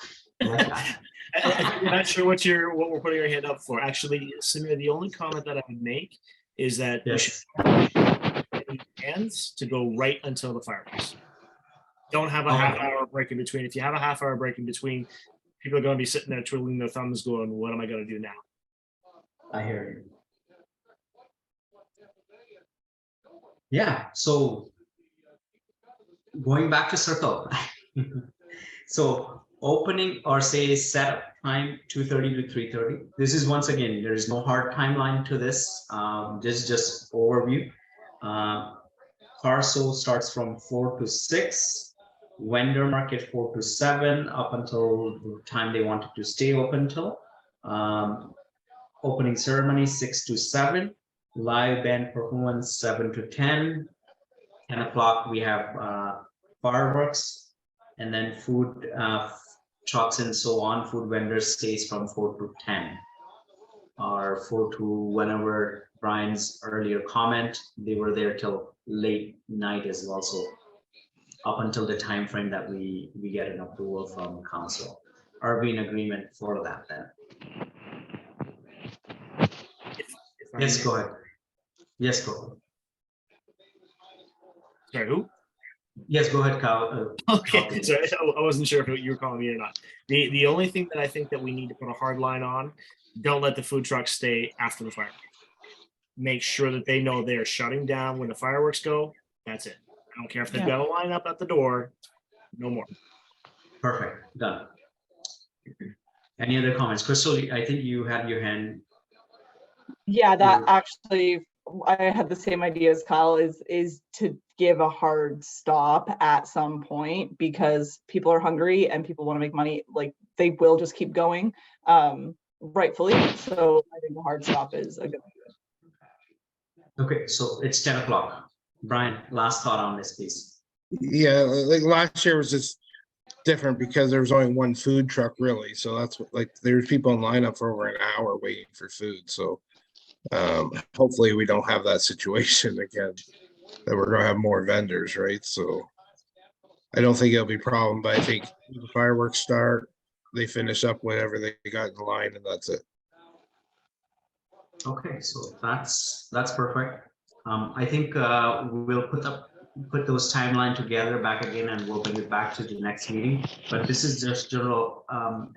I'm not sure what we're putting our hand up for. Actually, Samir, the only comment that I would make is that we should hands to go right until the fireworks. Don't have a half-hour break in between. If you have a half-hour break in between, people are going to be sitting there twiddling their thumbs, going, "What am I going to do now?" I hear you. Yeah. So going back to circle. So opening or say setup time 2:30 to 3:30. This is once again, there is no hard timeline to this. Just overview. Car show starts from 4 to 6. Vendor market 4 to 7 up until the time they wanted to stay open till. Opening ceremony 6 to 7. Live band performance 7 to 10. 10 o'clock we have fireworks, and then food trucks and so on. Food vendors stays from 4 to 10, or 4 to whenever Brian's earlier comment, they were there till late night as well. So up until the time frame that we get an approval from council. Are we in agreement for that then? Yes, go ahead. Yes, go ahead. Sorry, who? Yes, go ahead, Kyle. Okay, sorry, I wasn't sure if you were calling me or not. The only thing that I think that we need to put a hard line on, don't let the food trucks stay after the fireworks. Make sure that they know they are shutting down when the fireworks go. That's it. I don't care if they've got a line up at the door, no more. Perfect, done. Any other comments? Crystal, I think you had your hand. Yeah, that actually, I had the same idea as Kyle, is to give a hard stop at some point, because people are hungry and people want to make money. Like, they will just keep going, rightfully. So I think a hard stop is a good idea. Okay, so it's 10 o'clock. Brian, last thought on this, please. Yeah, like last year was just different because there was only one food truck really. So that's what, like, there's people in lineup for over an hour waiting for food. So hopefully we don't have that situation again, that we're gonna have more vendors, right? So I don't think it'll be a problem, but I think the fireworks start, they finish up whatever they got in the line, and that's it. Okay, so that's perfect. I think we'll put those timeline together back again, and we'll bring it back to the next meeting. But this is just general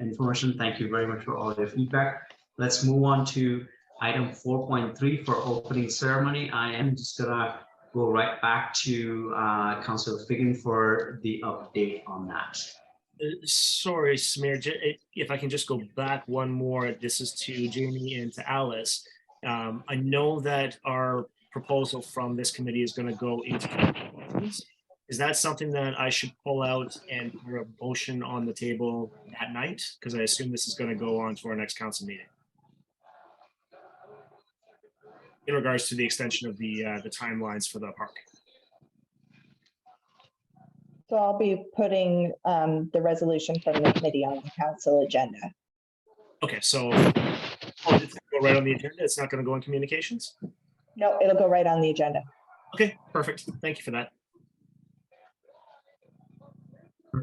information. Thank you very much for all your feedback. Let's move on to item 4.3 for opening ceremony. I am just gonna go right back to Councilor Figgin for the update on that. Sorry, Samir, if I can just go back one more. This is to Jamie and to Alice. I know that our proposal from this committee is going to go into committees. Is that something that I should pull out and put a motion on the table that night? Because I assume this is going to go on to our next council meeting. In regards to the extension of the timelines for the park. So I'll be putting the resolution from the committee on the council agenda. Okay, so it's gonna go right on the agenda. It's not going to go in communications. No, it'll go right on the agenda. Okay, perfect. Thank you for that.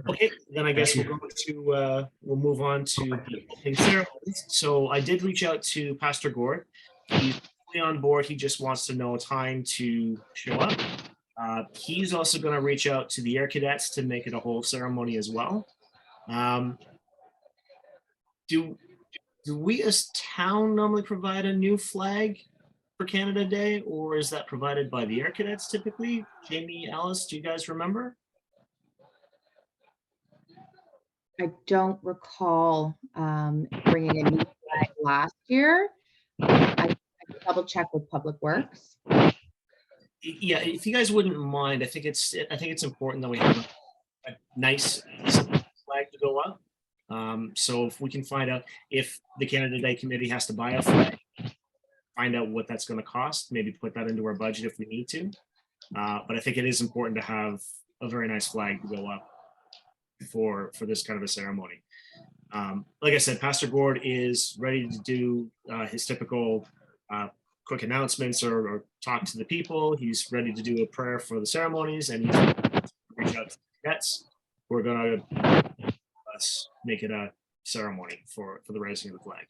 Okay, then I guess we'll go to we'll move on to the opening ceremonies. So I did reach out to Pastor Gord. He's fully on board. He just wants to know time to show up. He's also going to reach out to the Air Cadets to make it a whole ceremony as well. Do we as town normally provide a new flag for Canada Day, or is that provided by the Air Cadets typically? Jamie, Alice, do you guys remember? I don't recall bringing a new flag last year. I can double check with Public Works. Yeah, if you guys wouldn't mind, I think it's important that we have a nice flag to go up. So if we can find out if the Canada Day Committee has to buy a flag, find out what that's going to cost, maybe put that into our budget if we need to. But I think it is important to have a very nice flag to go up for this kind of a ceremony. Like I said, Pastor Gord is ready to do his typical quick announcements or talk to the people. He's ready to do a prayer for the ceremonies, and he's ready to reach out to the cadets. We're going to make it a ceremony for the raising of the flag.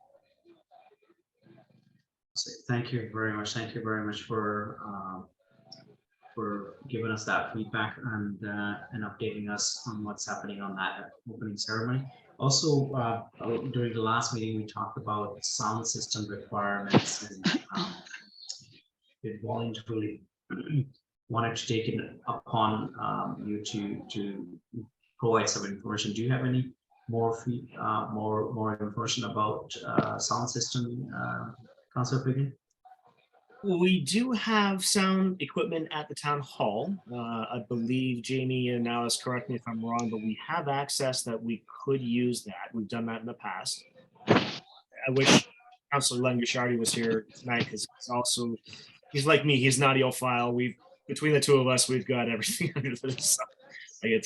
So thank you very much. Thank you very much for giving us that feedback and updating us on what's happening on that opening ceremony. Also, during the last meeting, we talked about sound system requirements, and it voluntarily wanted to take it upon you to provide some information. Do you have any more information about sound system, Councilor Piggin? We do have sound equipment at the town hall. I believe Jamie and Alice, correct me if I'm wrong, but we have access that we could use that. We've done that in the past. I wish Councilor Len Gashardi was here tonight, because he's like me, he's an audiophile. Between the two of us, we've got everything under the sun. Like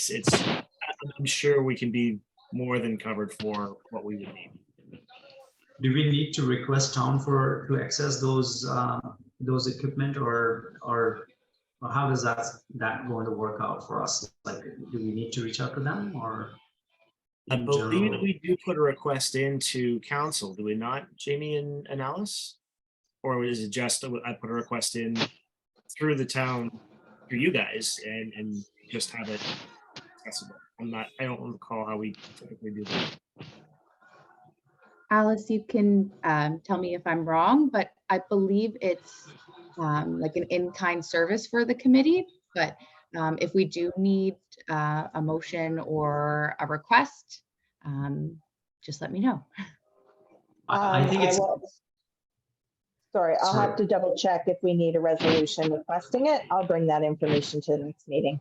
I'm sure we can be more than covered for what we would need. Do we need to request town to access those equipment, or how does that going to work out for us? Like, do we need to reach out to them, or? I in believe general? that we do put a request into council, do we not, Jamie and Alice? Or is it just I put a request in through the town, through you guys, and just have it accessible? I don't recall how we typically do that. Alice, you can tell me if I'm wrong, but I believe it's like an in-kind service for the committee. But if we do need a motion or a request, just let me know. I think it's. Sorry, I'll Sorry. have to double check if we need a resolution requesting it. I'll bring that information to the next meeting.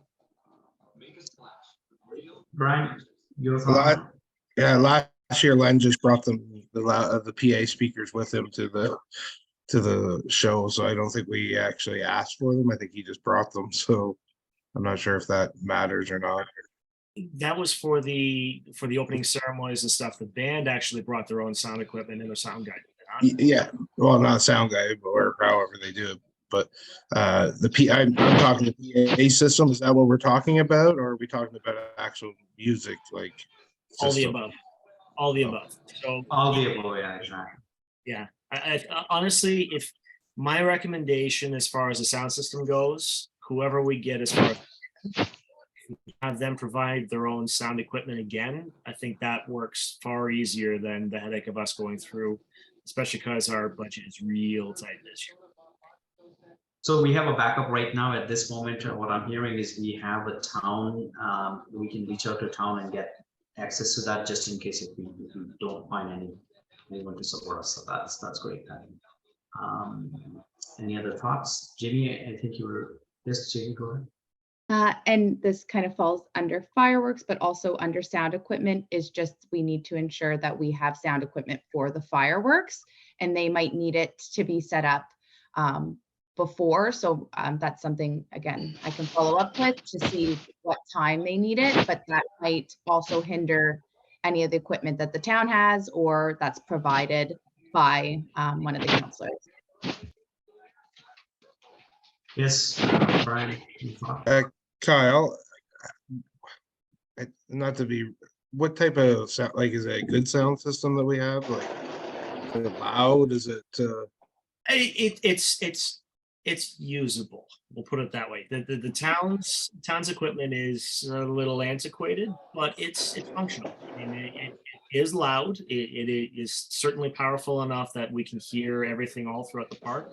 Brian, your Well, thought? Yeah, last year Len just brought the PA speakers with him to the show, so I don't think we actually asked for them. I think he just brought them, so I'm not sure if that matters or not. That was for the opening ceremonies and stuff. The band actually brought their own sound equipment and their sound guy. Yeah, well, not a sound guy, or however they do it. But I'm talking the PA system. Is that what we're talking about, or are we talking about actual music, like All the system? above. All the above. So All the above, yeah, exactly. yeah, I honestly, if my recommendation as far as the sound system goes, whoever we get as far as have them provide their own sound equipment again, I think that works far easier than the headache of us going through, especially because our budget is real tight this year. So we have a backup right now at this moment. What I'm hearing is we have a town, we can reach out to town and get access to that just in case if we don't find anyone to support us. So that's great. Any other thoughts? Jamie, I think you were, yes, Jamie, go ahead. And this kind of falls under fireworks, but also under sound equipment is just, we need to ensure that we have sound equipment for the fireworks, and they might need it to be set up before. So that's something, again, I can follow up with to see what time they need it, but that might also hinder any of the equipment that the town has or that's provided by one of the councilors. Yes, Brian. you thought? Kyle, not to be, what type of sound, like, is it a good sound system that we have? Like, is it loud? Is it? It's usable. We'll put it that way. The town's equipment is a little antiquated, but it's functional. I mean, it is loud. It is certainly powerful enough that we can hear everything all throughout the park.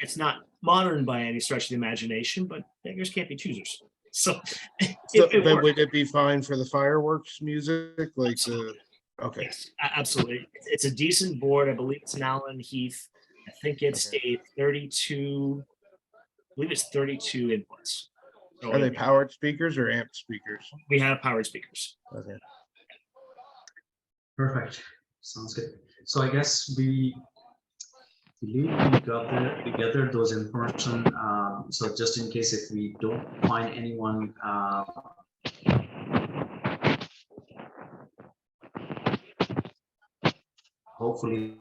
It's not modern by any stretch of the imagination, but beggars can't be choosers. So, But would it be fine for the fireworks music? Like okay. Yes, absolutely. It's a decent board. I believe it's an Allen Heath. I think it's a 32. I believe it's 32 inputs. So Are they powered speakers or amp speakers? we have powered speakers. Okay. Perfect. Sounds good. So I guess we believe we gathered those information. So just in case if we don't find anyone, hopefully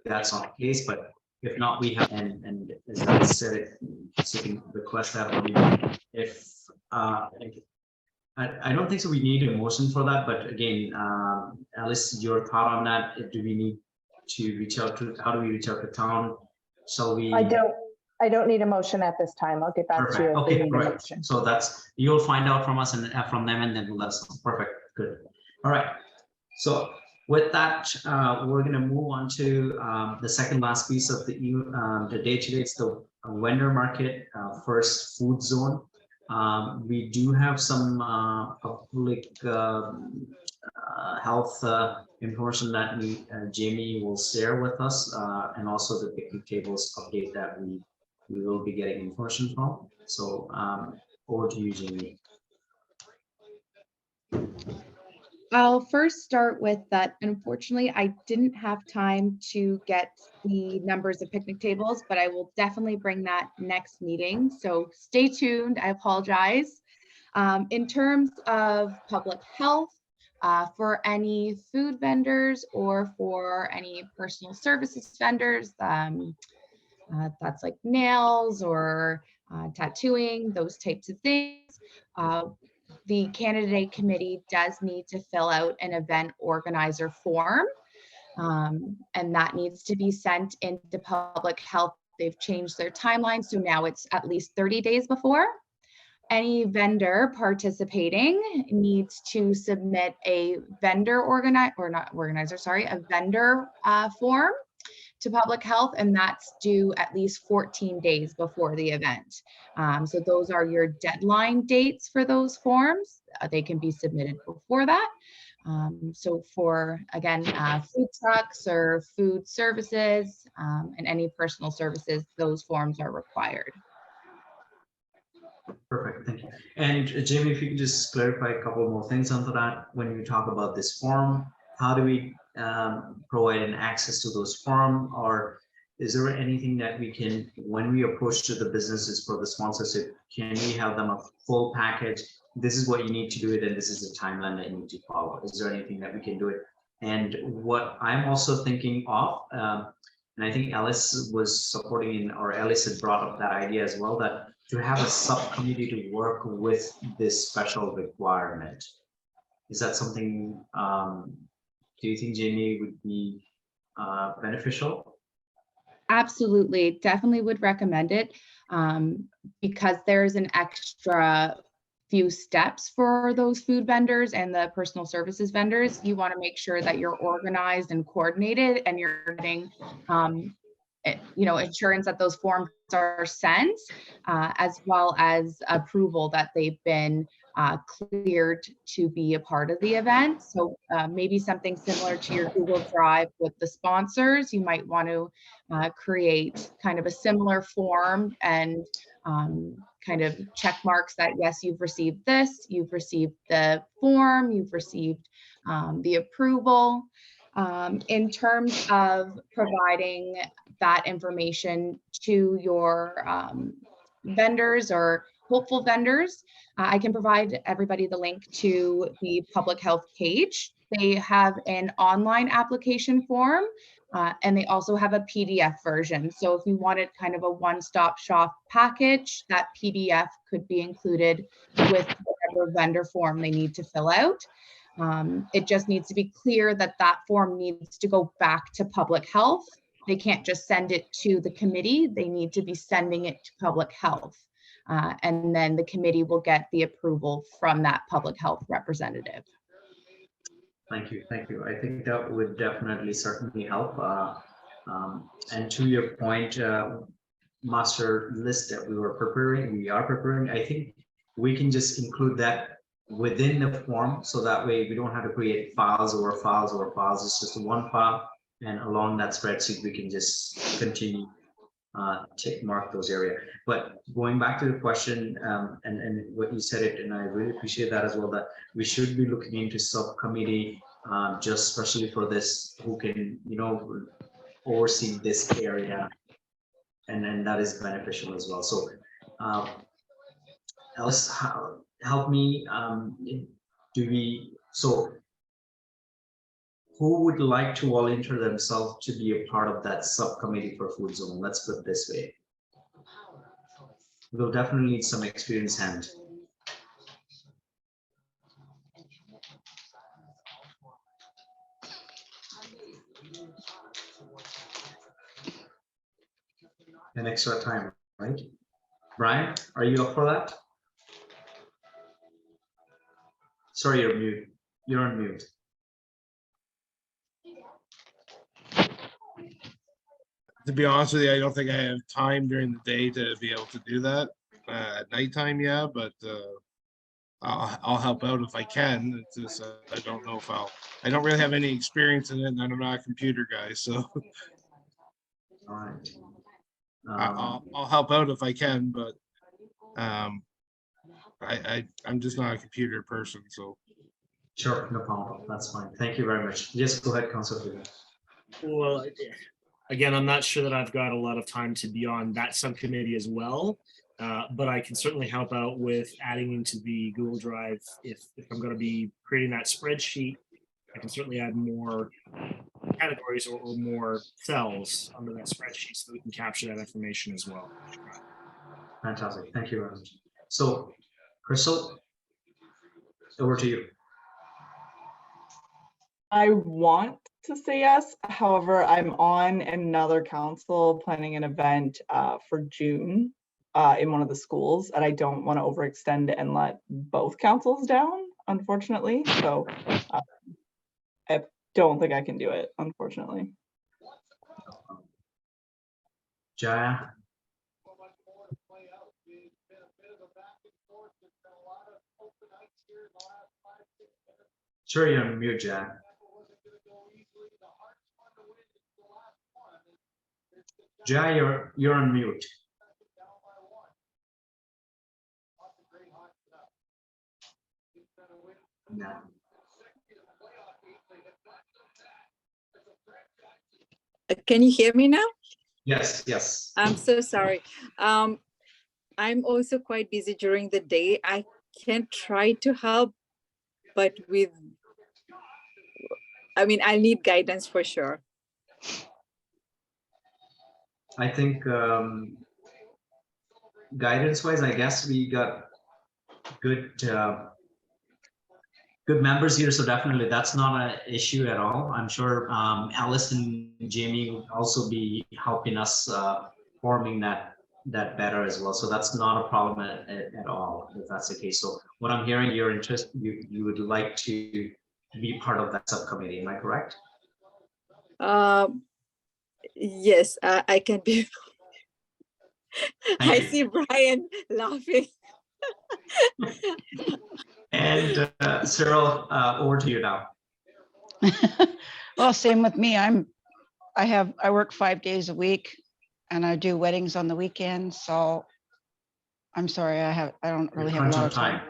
that's not the case, but if not, we have, and as I said, so you can request that, or if, I don't think so we need a motion for that, but again, Alice, your thought on that, do we need to reach out to, how do we reach out to town? Shall we? I don't need a motion at this time. I'll get back to you. Perfect. if we Okay, need a great. motion. So that's, you'll find out from us and from them, and then let us know. Perfect, good. All right. So with that, we're gonna move on to the second last piece of the day today. It's the vendor market, first food zone. We do have some public health information that Jamie will share with us, and also the picnic tables update that we will be getting information from. So over to you, Jamie. I'll first start with that. Unfortunately, I didn't have time to get the numbers of picnic tables, but I will definitely bring that next meeting. So stay tuned. I apologize. In terms of public health, for any food vendors or for any personal services vendors, that's like nails or tattooing, those types of things. The candidate committee does need to fill out an event organizer form, and that needs to be sent into public health. They've changed their timeline, so now it's at least 30 days before. Any vendor participating needs to submit a vendor a vendor form to public health, and that's due at least 14 days before the event. So those are your deadline dates for those forms. They can be submitted before that. So for, again, food trucks or food services and any personal services, those forms are required. Perfect, thank you. And Jamie, if you could just clarify a couple more things onto that. When you talk about this form, how do we provide an access to those form, or is there anything that we can, when we approach to the businesses for the sponsorship, can we have them a full package? This is what you need to do it, and this is the timeline that you need to follow. Is there anything that we can do it? And what I'm also thinking of, and I think Alice was supporting, or Alice had brought up that idea as well, that to have a subcommittee to work with this special requirement. Is that something, do you think, Jamie, would be beneficial? Absolutely, definitely would recommend it, because there's an extra few steps for those food vendors and the personal services vendors. You want to make sure that you're organized and coordinated, and you're getting assurance that those forms are sent, as well as approval that they've been cleared to be a part of the event. So maybe something similar to your Google Drive with the sponsors, you might want to create kind of a similar form and kind of check marks that, yes, you've received this, you've received the form, you've received the approval. In terms of providing that information to your vendors or hopeful vendors, I can provide everybody the link to the public health page. They have an online application form, and they also have a PDF version. So if you wanted kind of a one-stop shop package, that PDF could be included with whatever vendor form they need to fill out. It just needs to be clear that that form needs to go back to public health. They can't just send it to the committee. They need to be sending it to public health. And then the committee will get the approval from that public health representative. Thank you, thank you. I think that would definitely certainly help. And to your point, master list that we are preparing, I think we can just include that within the form, so that way we don't have to create files over files over files. It's just one file, and along that spreadsheet we can just continue tick mark those areas. But going back to the question, and what you said it, and I really appreciate that as well, that we should be looking into subcommittee, just especially for this, who can oversee this area and that is beneficial as well. So, Alice, help me. So who would like to volunteer themselves to be a part of that subcommittee for food zone? Let's put it this way. We'll definitely need some experienced hand. An extra time, right? Brian, are you up for that? Sorry, you're mute. You're on mute. To be honest with you, I don't think I have time during the day to be able to do that. At nighttime, yeah, but I'll help out if I can. It's just, I don't know if I don't really have any experience in it, and I'm not a computer guy, so All right. I'll help out if I can, but I'm just not a computer person, so. Sure, no problem. That's fine. Thank you very much. Just go ahead, Councilor. Well, again, I'm not sure that I've got a lot of time to be on that subcommittee as well, but I can certainly help out with adding into the Google Drive. If I'm going to be creating that spreadsheet, I can certainly add more categories or more cells under that spreadsheet so that we can capture that information as well. Fantastic. Thank you very much. So, Crystal, over to you. I want to say yes. However, I'm on another council planning an event for June in one of the schools, and I don't want to overextend and let both councils down, unfortunately. So I don't think I can do it, unfortunately. Jaya. Sure, you're on mute, Jaya. Jaya, you're on mute. No. Can you hear me now? Yes, yes. I'm so sorry. I'm also quite busy during the day. I can try to help, but I need guidance for sure. I think guidance-wise, I guess we got good good members here, so definitely that's not an issue at all. I'm sure Alice and Jamie will also be helping us forming that better as well. So that's not a problem at all, if that's the case. So what I'm hearing, you're interested, you would like to be part of that subcommittee, am I correct? Yes, I can be. I see Brian laughing. And Cyril, over to you now. Well, same with me. I work 5 days a week and I do weddings on the weekend. So I'm sorry, I don't really have a lot of time.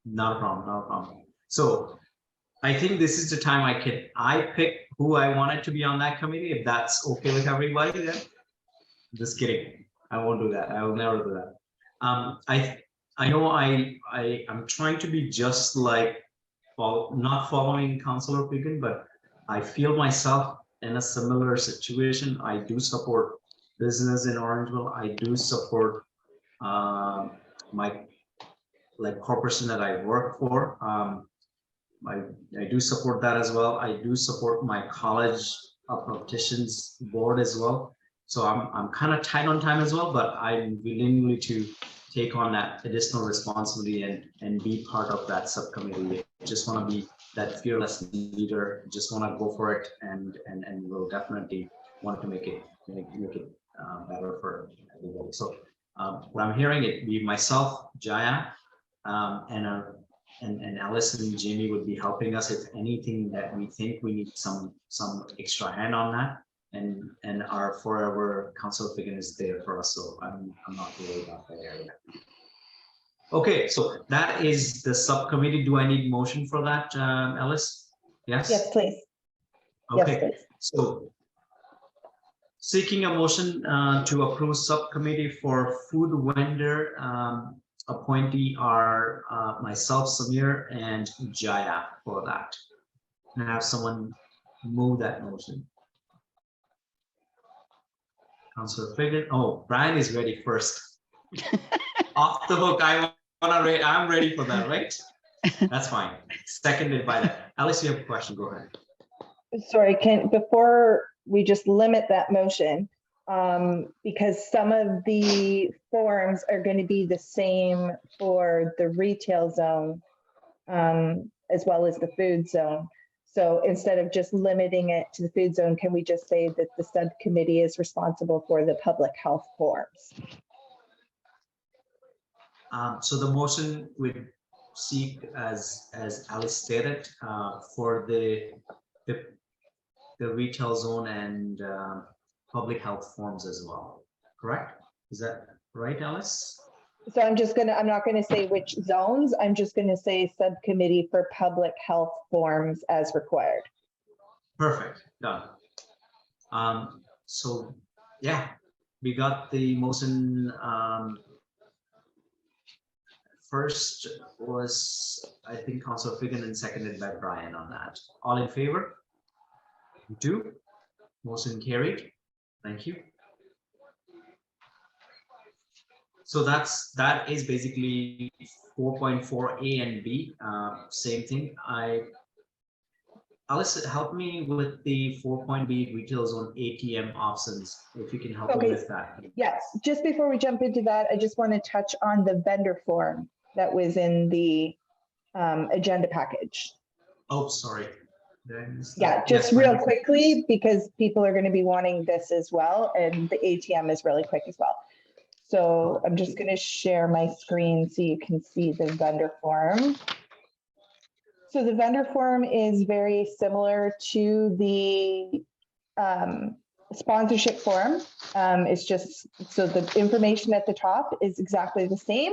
Not a problem, not a problem. So I think this is the time I pick who I wanted to be on that committee. If that's okay with everybody, then just kidding. I won't do that. I will never do that. I know I'm trying to be just like, not following Councilor Piggin, but I feel myself in a similar situation. I do support business in Orangeville. I do support my corporation that I work for. I do support that as well. I do support my college opticians board as well. So I'm kind of tight on time as well, but I'm willingly to take on that additional responsibility and be part of that subcommittee. Just want to be that fearless leader. Just want to go for it, and we'll definitely want to make it better for everybody. So what I'm hearing, it be myself, Jaya, and Alice and Jamie would be helping us if anything that we think we need some extra hand on that. And our forever Councilor Piggin is there for us, so I'm not worried about that area. Okay, so that is the subcommittee. Do I need motion for that, Alice? Yes. Yes, please. Yes, Okay. please. Seeking a motion to approve subcommittee for food vendor appointee are myself, Samir, and Jaya for that. Can I have someone move that motion? Councilor Figan, oh, Brian is ready first. Off the hook, I'm ready for that, right? That's fine. Seconded by that. Alice, you have a question, go ahead. Sorry, before we just limit that motion, because some of the forms are going to be the same for the retail zone, as well as the food zone. So instead of just limiting it to the food zone, can we just say that the subcommittee is responsible for the public health forms? So the motion would seek, as Alice stated, for the retail zone and public health forms as well, correct? Is that right, Alice? So I'm not gonna say which zones, I'm just gonna say subcommittee for public health forms as required. Perfect, done. So yeah, we got the motion. First was, I think, Councilor Figan, and seconded by Brian on that. All in favor? 2. Motion carried. Thank you. So that is basically 4.4 A and B. Same thing. Alice, help me with the 4.B retail zone ATM options, if you can help me with that. Yes, just before we jump into that, I just want to touch on the vendor form that was in the agenda package. Oh, sorry. Yeah, just Yes, real Brenda. quickly, because people are going to be wanting this as well, and the ATM is really quick as well. So I'm just going to share my screen so you can see the vendor form. So the vendor form is very similar to the sponsorship form. It's just, so the information at the top is exactly the same,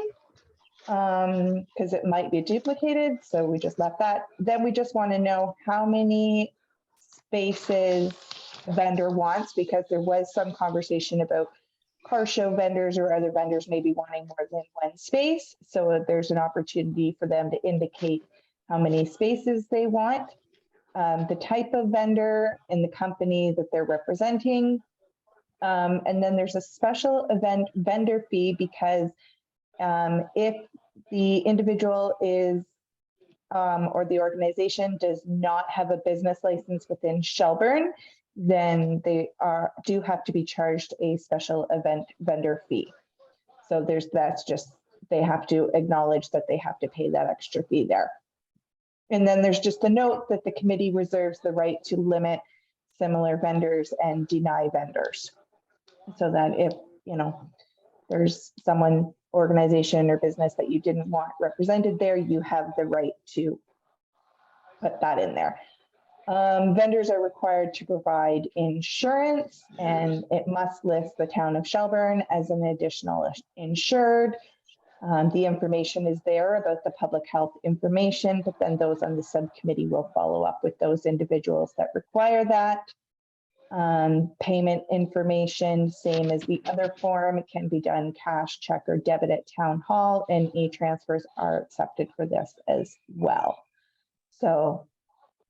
because it might be duplicated. So we just left that. Then we just want to know how many spaces the vendor wants, because there was some conversation about car show vendors or other vendors maybe wanting more than one space. So there's an opportunity for them to indicate how many spaces they want, the type of vendor and the company that they're representing. And then there's a special event vendor fee, because if the individual is or the organization does not have a business license within Shelburne, then they do have to be charged a special event vendor fee. So that's just, they have to acknowledge that they have to pay that extra fee there. And then there's just a note that the committee reserves the right to limit similar vendors and deny vendors. So that if, there's someone, organization or business that you didn't want represented there, you have the right to put that in there. Vendors are required to provide insurance, and it must list the town of Shelburne as an additional insured. The information is there about the public health information, but then those on the subcommittee will follow up with those individuals that require that. Payment information, same as the other form, it can be done cash, check, or debit at town hall, and e-transfers are accepted for this as well. So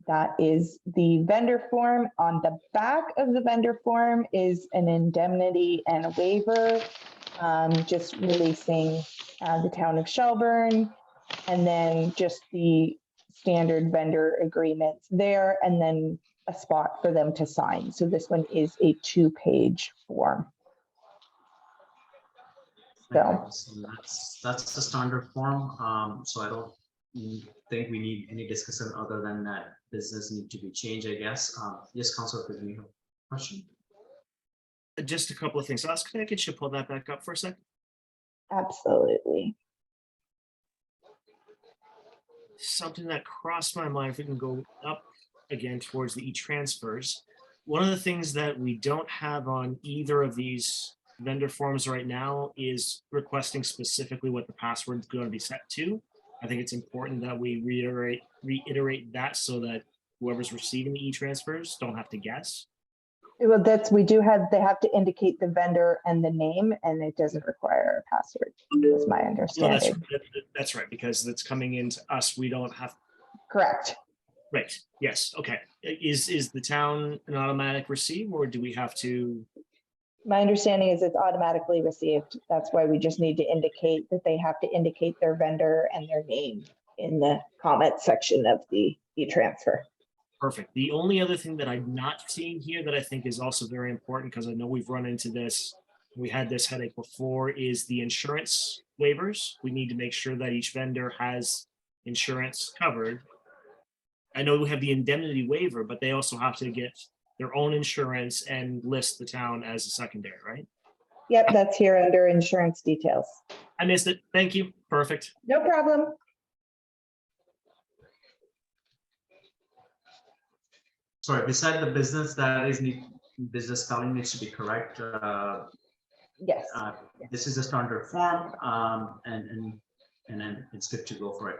that is the vendor form. On the back of the vendor form is an indemnity and a waiver, just releasing the town of Shelburne, and then just the standard vendor agreements there, and then a spot for them to sign. So this one is a 2-page form. So That's the standard form. So I don't think we need any discussion other than that business need to be changed, I guess. Yes, Councilor, do you have a question? Just a couple of things. Ask, can I get you to pull that back up for a second? absolutely. Something that crossed my mind, if we can go up again towards the e-transfers. One of the things that we don't have on either of these vendor forms right now is requesting specifically what the password is going to be set to. I think it's important that we reiterate that so that whoever's receiving the e-transfers don't have to guess. Well, we do have, they have to indicate the vendor and the name, and it doesn't require a password, was my No, understanding. that's right, because it's coming into us. We don't have, Correct. right, yes, okay. Is the town an automatic receive, or do we have to? My understanding is it's automatically received. That's why we just need to indicate that they have to indicate their vendor and their name in the comment section of the e-transfer. Perfect. The only other thing that I'm not seeing here that I think is also very important, because I know we've run into this, we had this headache before, is the insurance waivers. We need to make sure that each vendor has insurance covered. I know we have the indemnity waiver, but they also have to get their own insurance and list the town as a secondary, right? Yep, that's here under insurance details. I missed it. Thank you. Perfect. No problem. Sorry, beside the business, that is business spelling needs to be correct. Yes. This is a standard form, and then it's good to go for it.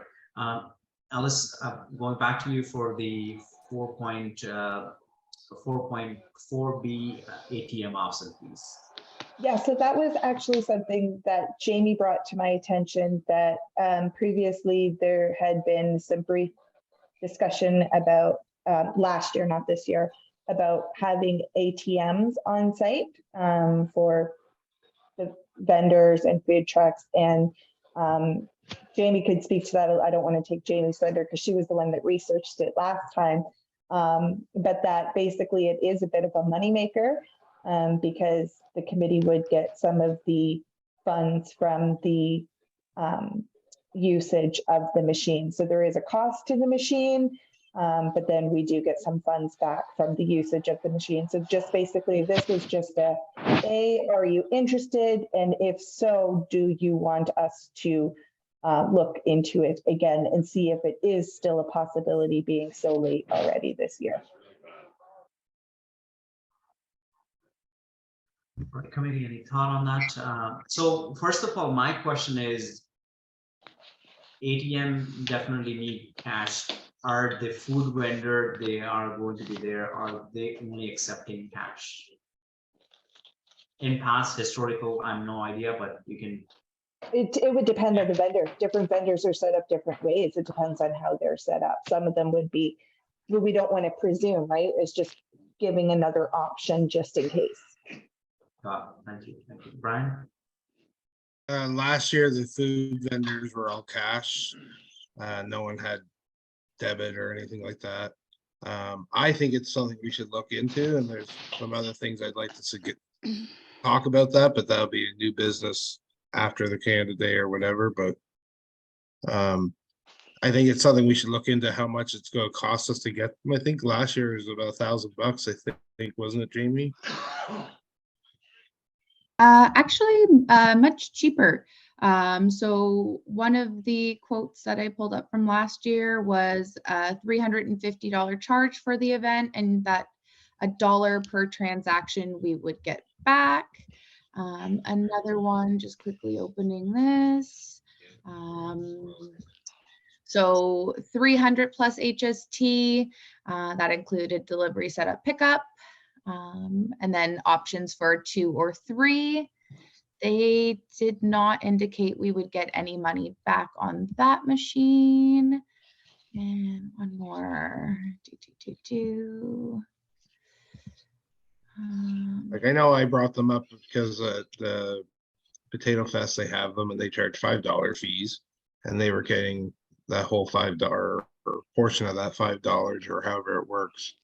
Alice, going back to you for the 4.4B ATM option, please. Yeah, so that was actually something that Jamie brought to my attention, that previously there had been some brief discussion about last year, not this year, about having ATMs on site for the vendors and food trucks. And Jamie could speak to that. I don't want to take Jamie's thunder because she was the one that researched it last time. But that basically it is a bit of a moneymaker because the committee would get some of the funds from the usage of the machine. So there is a cost to the machine, but then we do get some funds back from the usage of the machine. So just basically, this was just are you interested? And if so, do you want us to look into it again and see if it is still a possibility, being so late already this year? Committee, any thought on that? So first of all, my question is, ATM definitely need cash. Are the food vendor, they are going to be there, are they only accepting cash? In past historical, I have no idea, but you can. It would depend on the vendor. Different vendors are set up different ways. It depends on how they're set up. Some of them would be, well, we don't want to presume, right? It's just giving another option just in case. Thank you. Thank you. Brian? Last year, the food vendors were all cash. No one had debit or anything like that. I think it's something we should look into, and there's some other things I'd like to talk about that, but that'll be a new business after the Canada Day or whatever. But I think it's something we should look into, how much it's going to cost us to get them. I think last year was about $1,000. I think, wasn't it, Jamie? Actually, much cheaper. So one of the quotes that I pulled up from last year was a $350 charge for the event, and that $1 per transaction we would get back. Another one, just quickly opening this. So 300 plus HST, that included delivery, setup, pickup. And then options for 2 or 3. They did not indicate we would get any money back on that machine. And one more. Like, I know I brought them up because the Potato Fest, they have them and they charge $5 fees, and they were getting that whole $5 or portion of that $5 or however it works.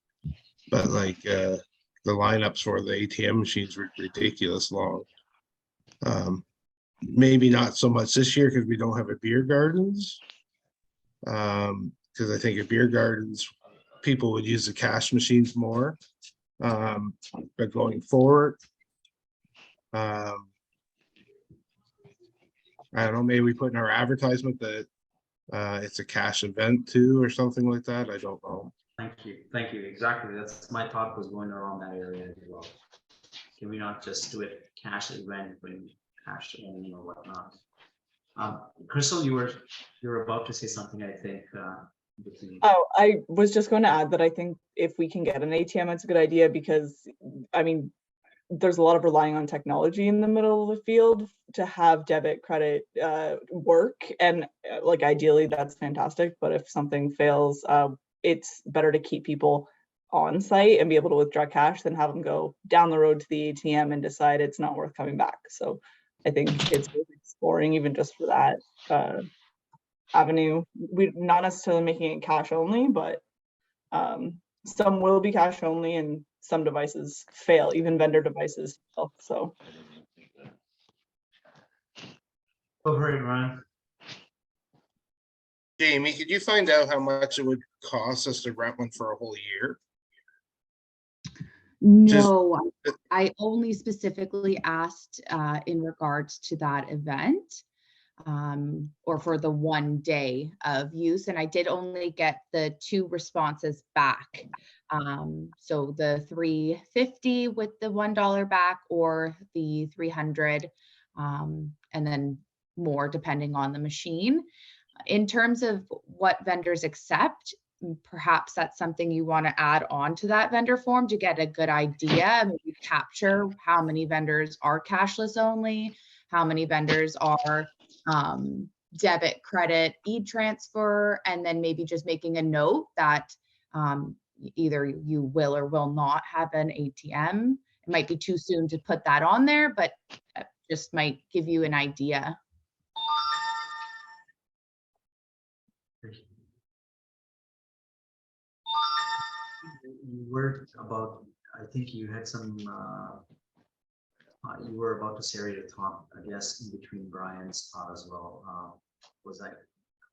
But like the lineups for the ATM machines were ridiculous long. Maybe not so much this year because we don't have a beer gardens. Because I think at beer gardens, people would use the cash machines more. But going forward, I don't know, maybe we put in our advertisement that it's a cash event too, or something like that. I don't know. Thank you. Thank you. Exactly. That's my thought was going around that area as well. Can we not just do it cash event when cash only or whatnot? Crystal, you were about to say something, I think. between? Oh, I was just going to add that I think if we can get an ATM, it's a good idea because, I mean, there's a lot of relying on technology in the middle of the field to have debit credit work. And like ideally that's fantastic. But if something fails, it's better to keep people on site and be able to withdraw cash than have them go down the road to the ATM and decide it's not worth coming back. So I think it's worth exploring even just for that avenue. We're not necessarily making it cash only, but some will be cash only and some devices fail, even vendor devices fail. So Over it, Ryan. Jamie, could you find out how much it would cost us to rent one for a whole year? No, I only specifically asked in regards to that event, or for the 1 day of use, and I did only get the 2 responses back. So the $350 with the $1 back, or the 300, and then more depending on the machine. In terms of what vendors accept, perhaps that's something you want to add on to that vendor form to get a good idea, maybe capture how many vendors are cashless only, how many vendors are debit, credit, e-transfer, and then maybe just making a note that either you will or will not have an ATM. It might be too soon to put that on there, but just might give you an idea. You were about, I think you had some, you were about to share your thought, I guess, in between Brian's thought as well. Was that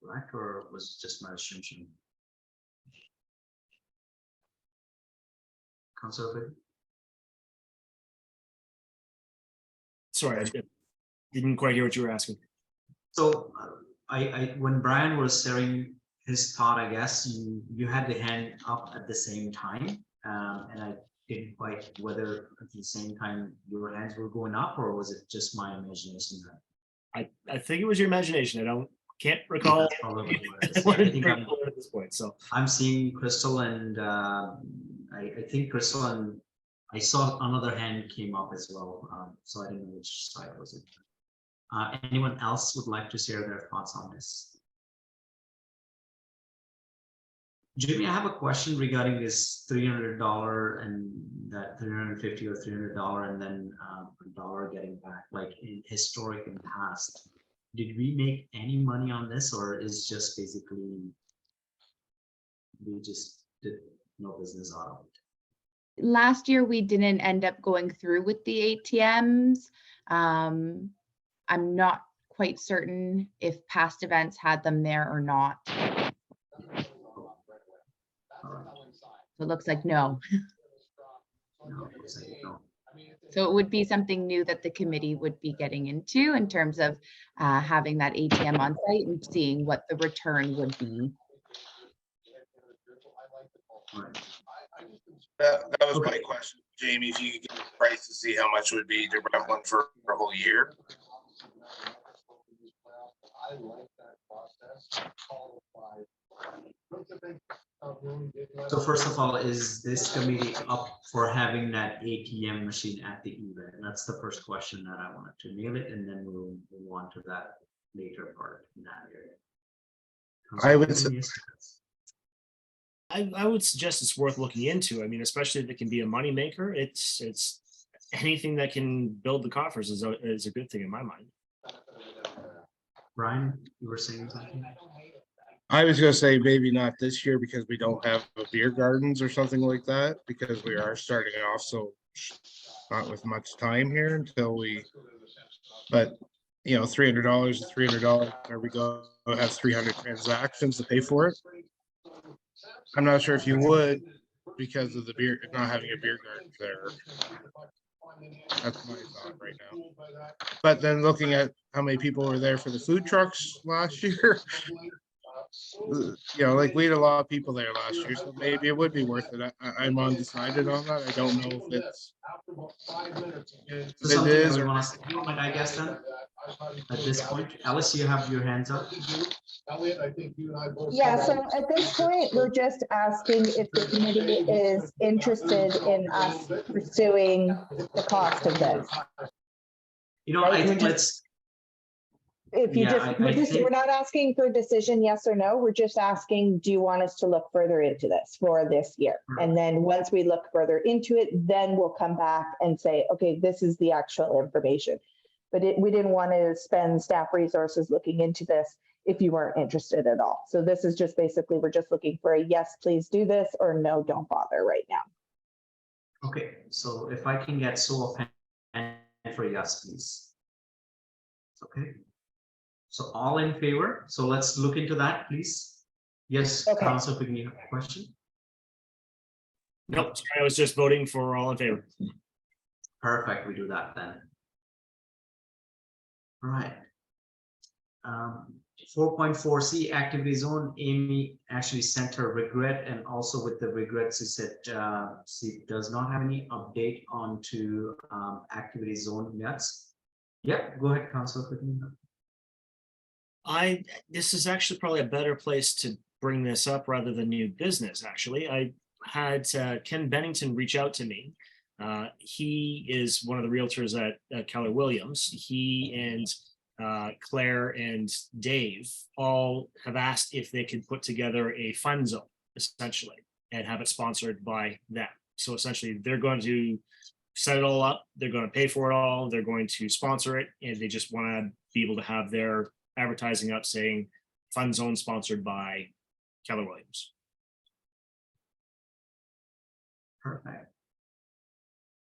correct, or was it just my assumption? Councilor, Sorry, I didn't quite hear what you were asking. so when Brian was sharing his thought, I guess you had the hand up at the same time, and I didn't quite whether at the same time your hands were going up, or was it just my imagination? I think it was your imagination. Can't recall. That's probably what it is. What I is think pretty clear at this point. So I'm seeing Crystal, and I think Crystal, and I saw another hand came up as well. So I didn't know which side was it. Anyone else would like to share their thoughts on this? Jimmy, I have a question regarding this $300 and that $350 or $300 and then $1 getting back. Like in historic in past, did we make any money on this, or is just basically we just did no business out of it? Last year, we didn't end up going through with the ATMs. I'm not quite certain if past events had them there or not. So it looks like no. No, it was like, no. So it would be something new that the committee would be getting into in terms of having that ATM on site and seeing what the return would be. Right. That was my question, Jamie, if you could get a price to see how much it would be to rent one for a whole year. So first of all, is this committee up for having that ATM machine at the event? That's the first question that I wanted to nail it, and then we'll move on to that later part in that area. I would say- I would suggest it's worth looking into. I mean, especially if it can be a moneymaker. It's anything that can build the coffers is a good thing in my mind. Brian, you were saying something? I was gonna say maybe not this year because we don't have a beer gardens or something like that, because we are starting off so not with much time here until we, but you know, $300 is $300. There we go. We'll have 300 transactions to pay for it. I'm not sure if you would because of the beer, not having a beer garden there. That's my thought right now. But then looking at how many people were there for the food trucks last year, you know, like we had a lot of people there last year, so maybe it would be worth it. I'm undecided on that. I don't know if it's, if it is, or I guess then. at this point? Alice, you have your hands up. Yeah, so at this point, we're just asking if the committee is interested in us pursuing the cost of this. You know, Right, I we're think just- If you Yeah, just, I we're think- not asking for a decision, yes or no. We're just asking, do you want us to look further into this for this year? And then once we look further into it, then we'll come back and say, okay, this is the actual information. But we didn't want to spend staff resources looking into this if you weren't interested at all. So this is just basically, we're just looking for a yes, please do this, or no, don't bother right now. Okay, so if I can get show of hand for yes, please. Okay. So all in favor? So let's look into that, please. Yes, Okay. Council Piggy, you have a question? Nope, I was just voting for all in favor. Perfect, we do that then. All right. 4.4C activity zone, Amy actually sent her regret, and also with the regrets, she said she does not have any update on to activity zone yet. Yeah, go ahead, Councilor Piggy. This is actually probably a better place to bring this up rather than new business, actually. I had Ken Bennington reach out to me. He is one of the realtors at Keller Williams. He and Claire and Dave all have asked if they could put together a fund zone, essentially, and have it sponsored by them. So essentially, they're going to set it all up. They're going to pay for it all. They're going to sponsor it, and they just want to be able to have their advertising up saying fund zone sponsored by Keller Williams. Perfect.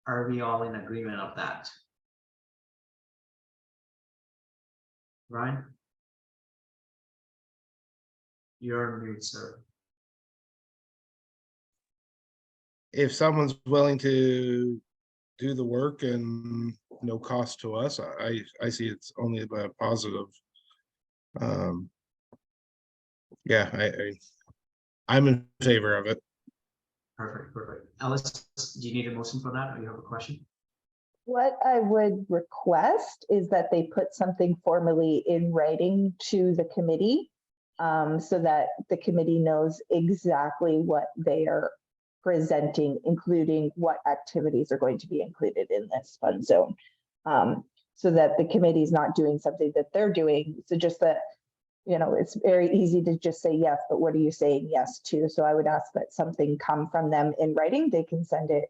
Are we all in agreement of that? Ryan? You're mute, sir. If someone's willing to do the work and no cost to us, I see it's only about positive. Yeah, I'm in favor of it. Perfect, perfect. Alice, do you need a motion for that, or you have a question? What I would request is that they put something formally in writing to the committee, so that the committee knows exactly what they are presenting, including what activities are going to be included in this fund zone. So that the committee is not doing something that they're doing. So just that, you know, it's very easy to just say yes, but what are you saying yes to? So I would ask that something come from them in writing. They can send it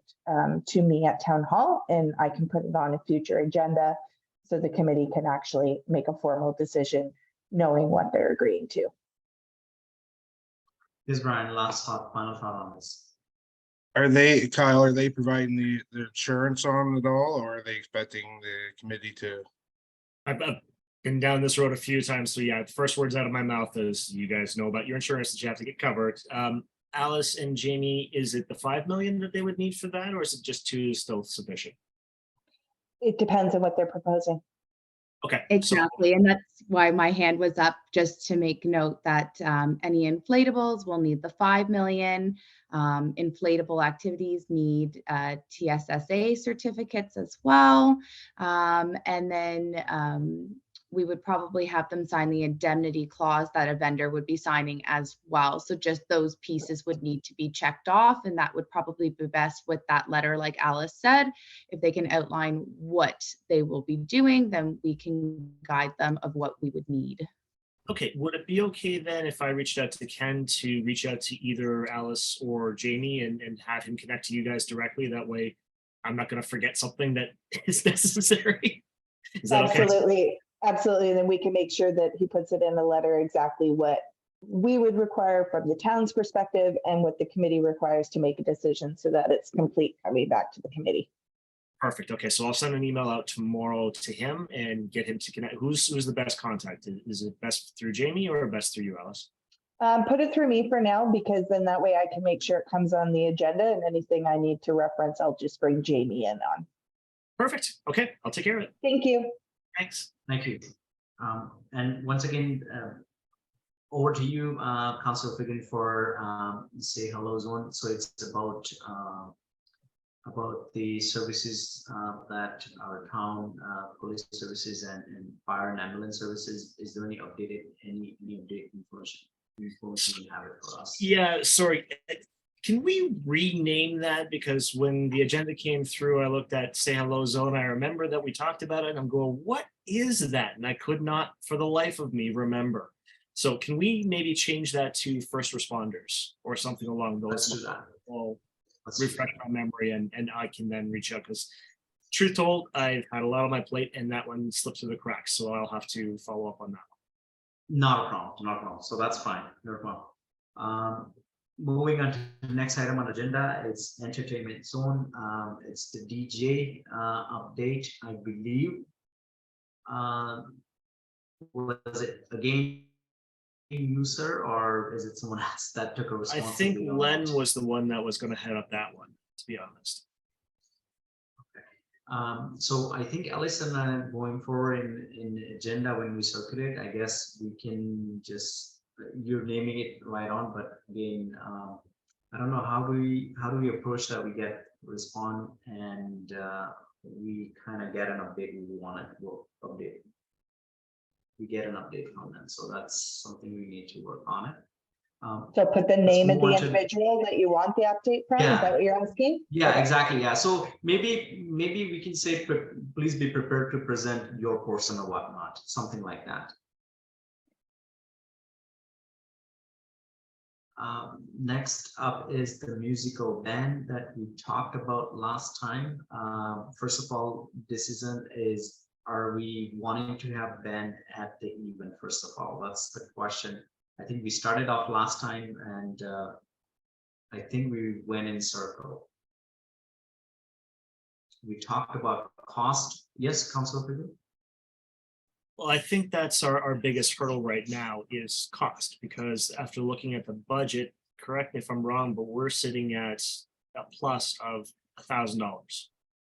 to me at town hall, and I can put it on a future agenda so the committee can actually make a formal decision knowing what they're agreeing to. This is Brian, last thought, final thought on this. Kyle, are they providing the insurance on it all, or are they expecting the committee to? I've been down this road a few times, so yeah, the first words out of my mouth is, you guys know about your insurance that you have to get covered. Alice and Jamie, is it the 5 million that they would need for that, or is it just 2 still sufficient? It depends on what they're proposing. Okay. Exactly, and that's why my hand was up, just to make note that any inflatables will need the 5 million. Inflatable activities need TSSA certificates as well. And then we would probably have them sign the indemnity clause that a vendor would be signing as well. So just those pieces would need to be checked off, and that would probably be best with that letter, like Alice said. If they can outline what they will be doing, then we can guide them of what we would need. Okay, would it be okay then if I reached out to Ken to reach out to either Alice or Jamie and have him connect to you guys directly? That way I'm not going to forget something that is necessary. Is that okay? Absolutely, absolutely. And then we can make sure that he puts it in the letter exactly what we would require from the town's perspective and what the committee requires to make a decision, so that it's complete coming back to the committee. Perfect. Okay, so I'll send an email out tomorrow to him and get him to connect. Who's the best contact? Is it best through Jamie or best through you, Alice? Put it through me for now, because then that way I can make sure it comes on the agenda, and anything I need to reference, I'll just bring Jamie in on. Perfect. Okay, I'll take care of it. Thank you. Thanks. Thank you. And once again, over to you, Councilor Figgin, for say hello zone. So it's about about the services that our town police services and fire and ambulance services. Is there any updated information you have it for us? Yeah, sorry. Can we rename that? Because when the agenda came through, I looked at Say Hello Zone. I remember that we talked about it and I'm going, what is that? And I could not for the life of me remember. So can we maybe change that to first responders or something along Let's those do lines? that. I'll Let's do refresh my memory and I can then reach out because truth told, I've had a lot on my plate and that one slipped through the cracks. So I'll have to follow up on that. Not a problem, not a problem. So that's fine, no problem. Moving on to the next item on the agenda, it's entertainment zone. It's the DJ update, I believe. Was it again you, sir, or is it someone else that took a I responsibility? think on Len that? was the one that was going to head up that one, to be honest. So I think Alice and I going forward in the agenda when we circulate, I guess we can just, you're naming it right on, but again, I don't know, how do we approach that? We get respond and we kind of get an update we want to update. We get an update from them. So that's something we need to work on it. So put the name of move the on to- individual that you want the update from, is Yeah. that what you're asking? Yeah, Okay. exactly. Yeah. So maybe we can say, please be prepared to present your portion or whatnot, something like that. Next up is the musical band that we talked about last time. First of all, decision is, are we wanting to have band at the event? First of all, that's the question. I think we started off last time and I think we went in circle. We talked about cost. Yes, Councilor Pigu? Well, I think that's our biggest hurdle right now is cost, because after looking at the budget, correct me if I'm wrong, but we're sitting at a plus of $1,000,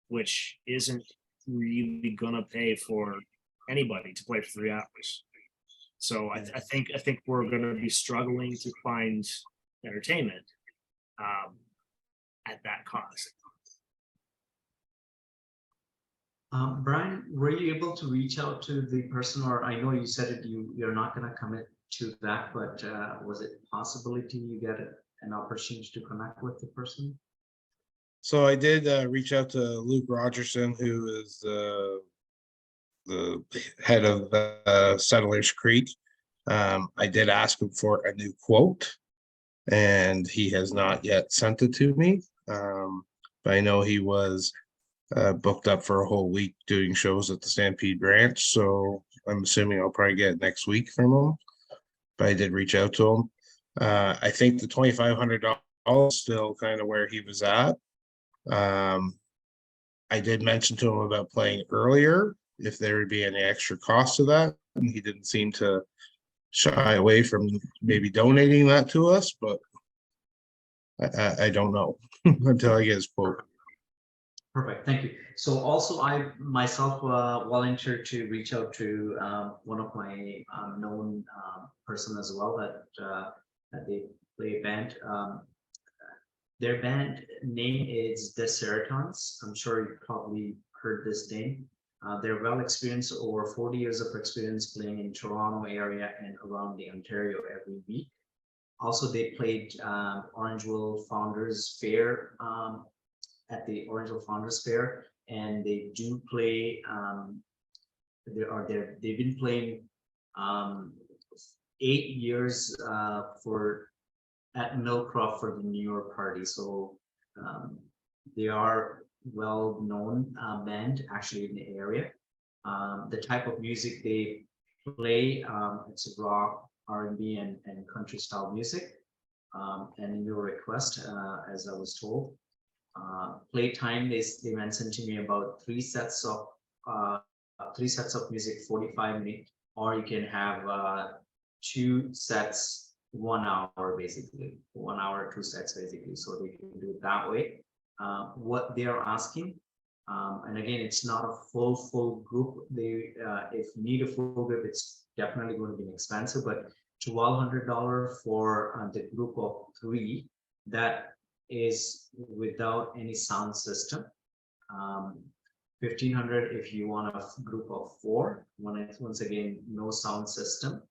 which isn't really gonna pay for anybody to play for 3 hours. So I think we're gonna be struggling to find entertainment at that cost. Brian, were you able to reach out to the person, or I know you said it, you're not going to commit to that, but was it possibility you get an opportunity to connect with the person? So I did reach out to Luke Rogerson, who is the head of Settlers Creek. I did ask him for a new quote, and he has not yet sent it to me. But I know he was booked up for a whole week doing shows at the Stampede Ranch, so I'm assuming I'll probably get it next week from him. But I did reach out to him. I think the $2,500 is still kind of where he was at. I did mention to him about playing earlier, if there would be any extra cost to that, and he didn't seem to shy away from maybe donating that to us, but I don't know until I get his quote. Perfect, thank you. So also I myself volunteered to reach out to one of my known person as well that they play a band. Their band name is The Seroton's. I'm sure you probably heard this name. They're well experienced, over 40 years of experience playing in Toronto area and around the Ontario every week. Also, they played Orangeville Founders Fair at the Orangeville Founders Fair, and they do play. They've been playing 8 years at Millcroft for the New York party. So they are well-known band actually in the area. The type of music they play, it's rock, R&B, and country style music. And in your request, as I was told, play time, they mentioned to me about 3 sets of music, 45 minutes, or you can have 2 sets, 1 hour, basically 1 hour, 2 sets basically. So they can do it that way. What they are asking, and again, it's not a full group. They if you need a full group, it's definitely going to be expensive, but $1,200 for the group of 3. That is without any sound system. 1,500 if you want a group of 4. Once again, no sound system.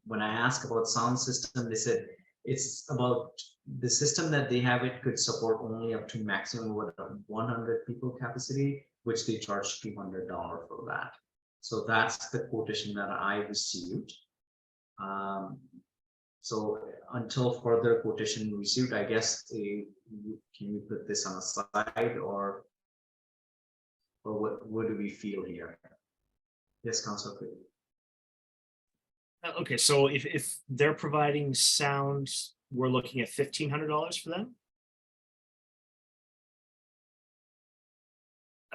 When I asked about sound system, they said it's about the system that they have. It could support only up to maximum 100 people capacity, which they charge $200 for that. So that's the quotation that I received. So until further quotation received, I guess, can we put this on a side, or what do we feel here? Yes, Councilor Quigley. Okay, so if they're providing sound, we're looking at $1,500 for them?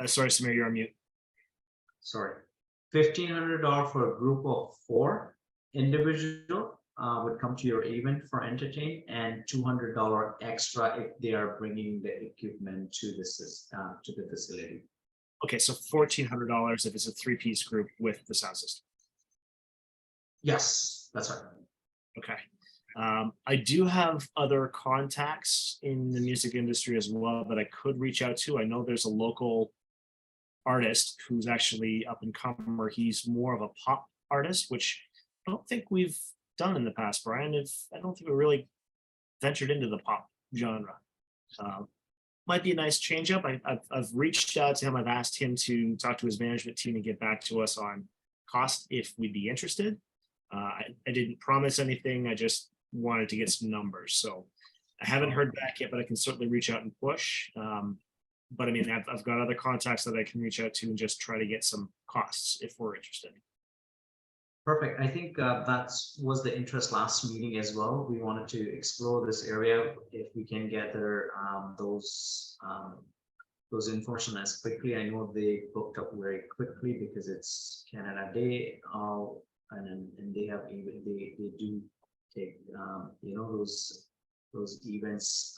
Sorry, Samir, you're on mute. Sorry, $1,500 for a group of 4 individual would come to your event for entertain, and $200 extra if they are bringing the equipment to the facility. Okay, so $1,400 if it's a 3-piece group with the sound system. Yes, that's right. Okay. I do have other contacts in the music industry as well that I could reach out to. I know there's a local artist who's actually up and comer. He's more of a pop artist, which I don't think we've done in the past, Brian. I don't think we really ventured into the pop genre. Might be a nice change up. I've reached out to him. I've asked him to talk to his management team and get back to us on cost if we'd be interested. I didn't promise anything. I just wanted to get some numbers. So I haven't heard back yet, but I can certainly reach out and push. But I mean, I've got other contacts that I can reach out to and just try to get some costs if we're interested. Perfect. I think that was the interest last meeting as well. We wanted to explore this area if we can gather those information as quickly. I know they booked up very quickly because it's Canada Day, and they have even they do take those events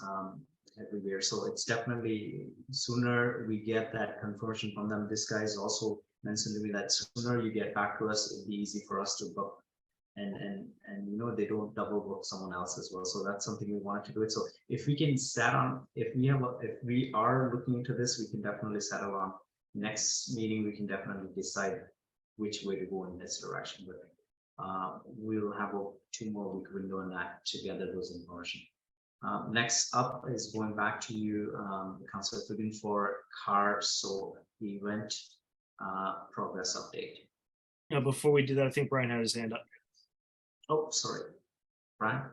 everywhere. So it's definitely sooner we get that confirmation from them. This guy is also mentioned to me that sooner you get back to us, it'd be easy for us to book, and they don't double book someone else as well. So that's something we wanted to do it. So if we can if we are looking into this, we can definitely settle on next meeting. We can definitely decide which way to go in this direction. But we'll have a 2 more week window on that to gather those information. Next up is going back to you, Councilor Figgin, for CARSO event progress update. Now, before we do that, I think Brian had his hand up. Oh, sorry, Brian.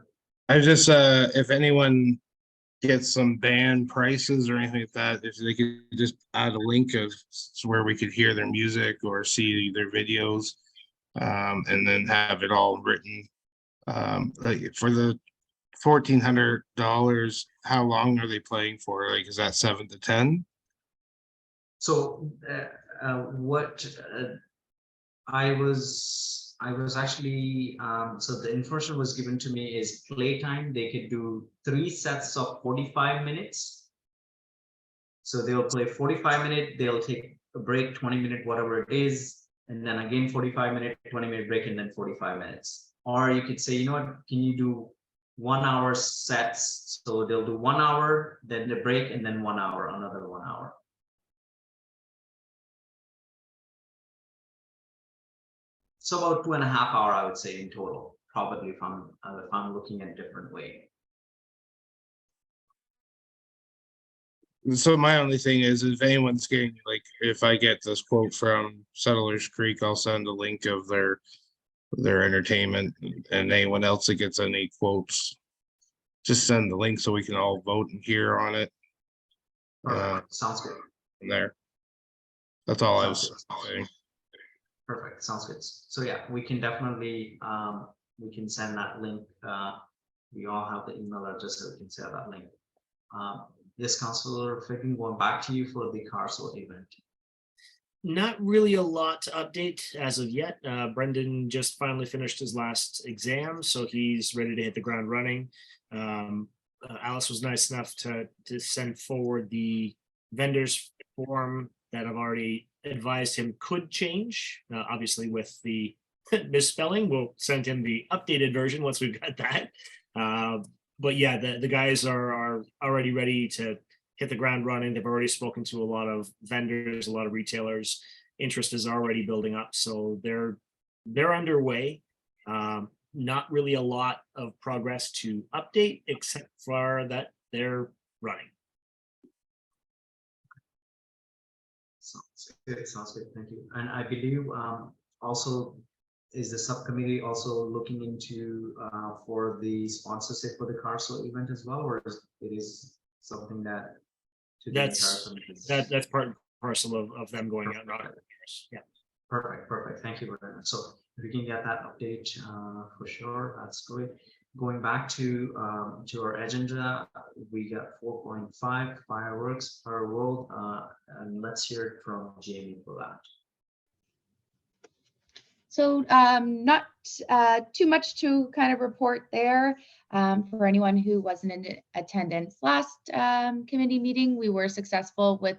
I just, if anyone gets some band prices or anything like that, if they could just add a link of where we could hear their music or see their videos, and then have it all written. Like for the $1,400, how long are they playing for? Like, is that 7 to 10? So what I was actually so the information was given to me is playtime. They could do 3 sets of 45 minutes. So they'll play 45 minutes, they'll take a break, 20 minutes, whatever it is, and then again 45 minute, 20-minute break, and then 45 minutes. Or you could say, you know what, can you do 1 hour sets? So they'll do 1 hour, then the break, and then 1 hour, another 1 hour. So about 2.5 hours, I would say, in total, probably, if I'm looking at a different way. So my only thing is, if anyone's getting, like, if I get this quote from Settlers Creek, I'll send a link of their entertainment, and anyone else that gets any quotes, just send the link so we can all vote and hear on it. Sounds good. There. That's all I was Sounds good. saying. Perfect. Sounds good. So yeah, we can definitely we can send that link. We all have the email address, so we can send that link. Yes, Councilor Figgin, going back to you for the CARSO event. Not really a lot to update as of yet. Brendan just finally finished his last exam, so he's ready to hit the ground running. Alice was nice enough to send forward the vendors form that I've already advised him could change. Obviously, with the misspelling, we'll send him the updated version once we've got that. but yeah, the guys are already ready to hit the ground running. They've already spoken to a lot of vendors, a lot of retailers. Interest is already building up, so they're underway. Not really a lot of progress to update, except for that they're running. Sounds good, thank you. And I believe also, is the subcommittee also looking into for the sponsorship for the Carso event as well, or it is something that to the entire That's committee? that's part and parcel of them going out. Not yeah. Perfect. Thank you very much. So if we can get that update for sure, that's great. Going back to our agenda, we got 4.5 fireworks per world, and let's hear it from Jamie for that. So not too much to kind of report there. For anyone who wasn't in attendance last committee meeting, we were successful with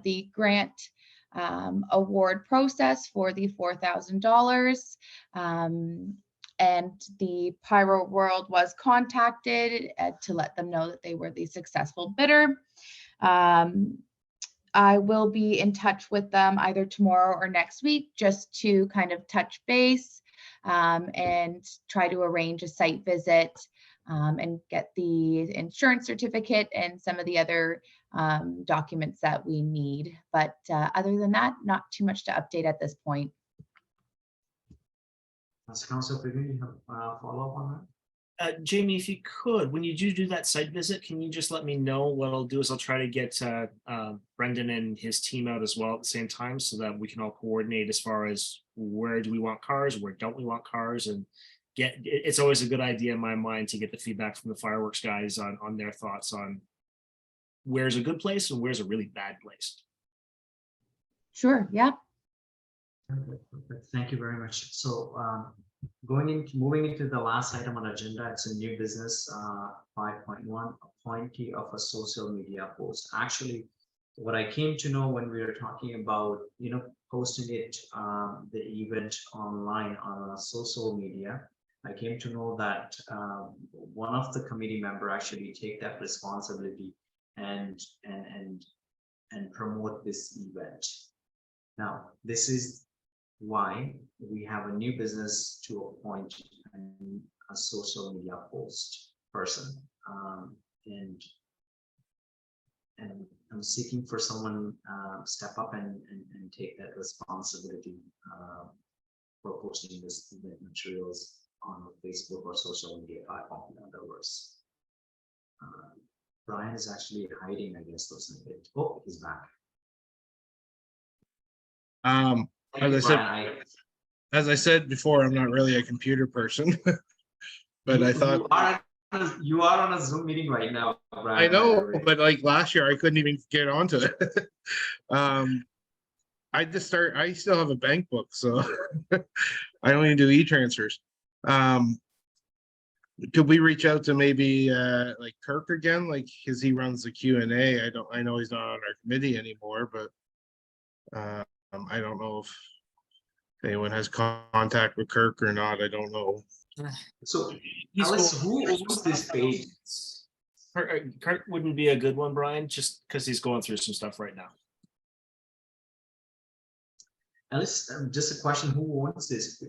the grant award process for the $4,000. And the Pyro World was contacted to let them know that they were the successful bidder. I will be in touch with them either tomorrow or next week just to kind of touch base and try to arrange a site visit and get the insurance certificate and some of the other documents that we need. But other than that, not too much to update at this point. Councilor Pittman, you have follow up on that? Jamie, if you could, when you do that site visit, can you just let me know? What I'll do is I'll try to get Brendan and his team out as well at the same time so that we can all coordinate as far as where do we want cars, where don't we want cars, and it's always a good idea in my mind to get the feedback from the fireworks guys on their thoughts on where's a good place and where's a really bad place. Sure, yeah. Perfect. Thank you very much. So moving into the last item on agenda, it's a new business 5.1, appointee of a social media post. Actually, what I came to know when we were talking about posting it the event online on social media, I came to know that one of the committee member actually take that responsibility and promote this event. Now, this is why we have a new business to appoint a social media post person, and I'm seeking for someone step up and take that responsibility for posting this event materials on Facebook or social media platform. In other words, Brian is actually hiding, I guess, those things. Oh, he's back. As I said before, I'm not really a computer person, but I thought you are on a Zoom meeting right now, Brian. I know, but like last year, I couldn't even get onto it. I still have a bank book, so I only do e-transfers. Could we reach out to maybe like Kirk again, like because he runs the Q&A? I know he's not on our committee anymore, but I don't know if anyone has contact with Kirk or not. I don't know. So, Alice, who owns this page? Kirk wouldn't be a good one, Brian, just because he's going through some stuff right now. Alice, just a question: who owns this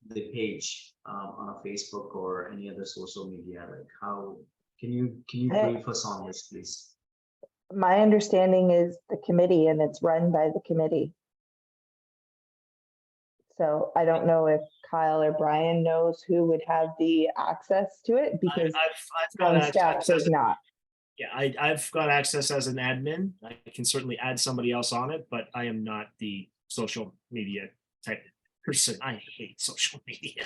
the page on a Facebook or any other social media? Like, how can you brief us on this, please? My understanding is the committee, and it's run by the committee. So I don't know if Kyle or Brian knows who would have the access to it, because I've got staff access does not. Yeah, I've got access as an admin. I can certainly add somebody else on it, but I am not the social media type person. I hate social media.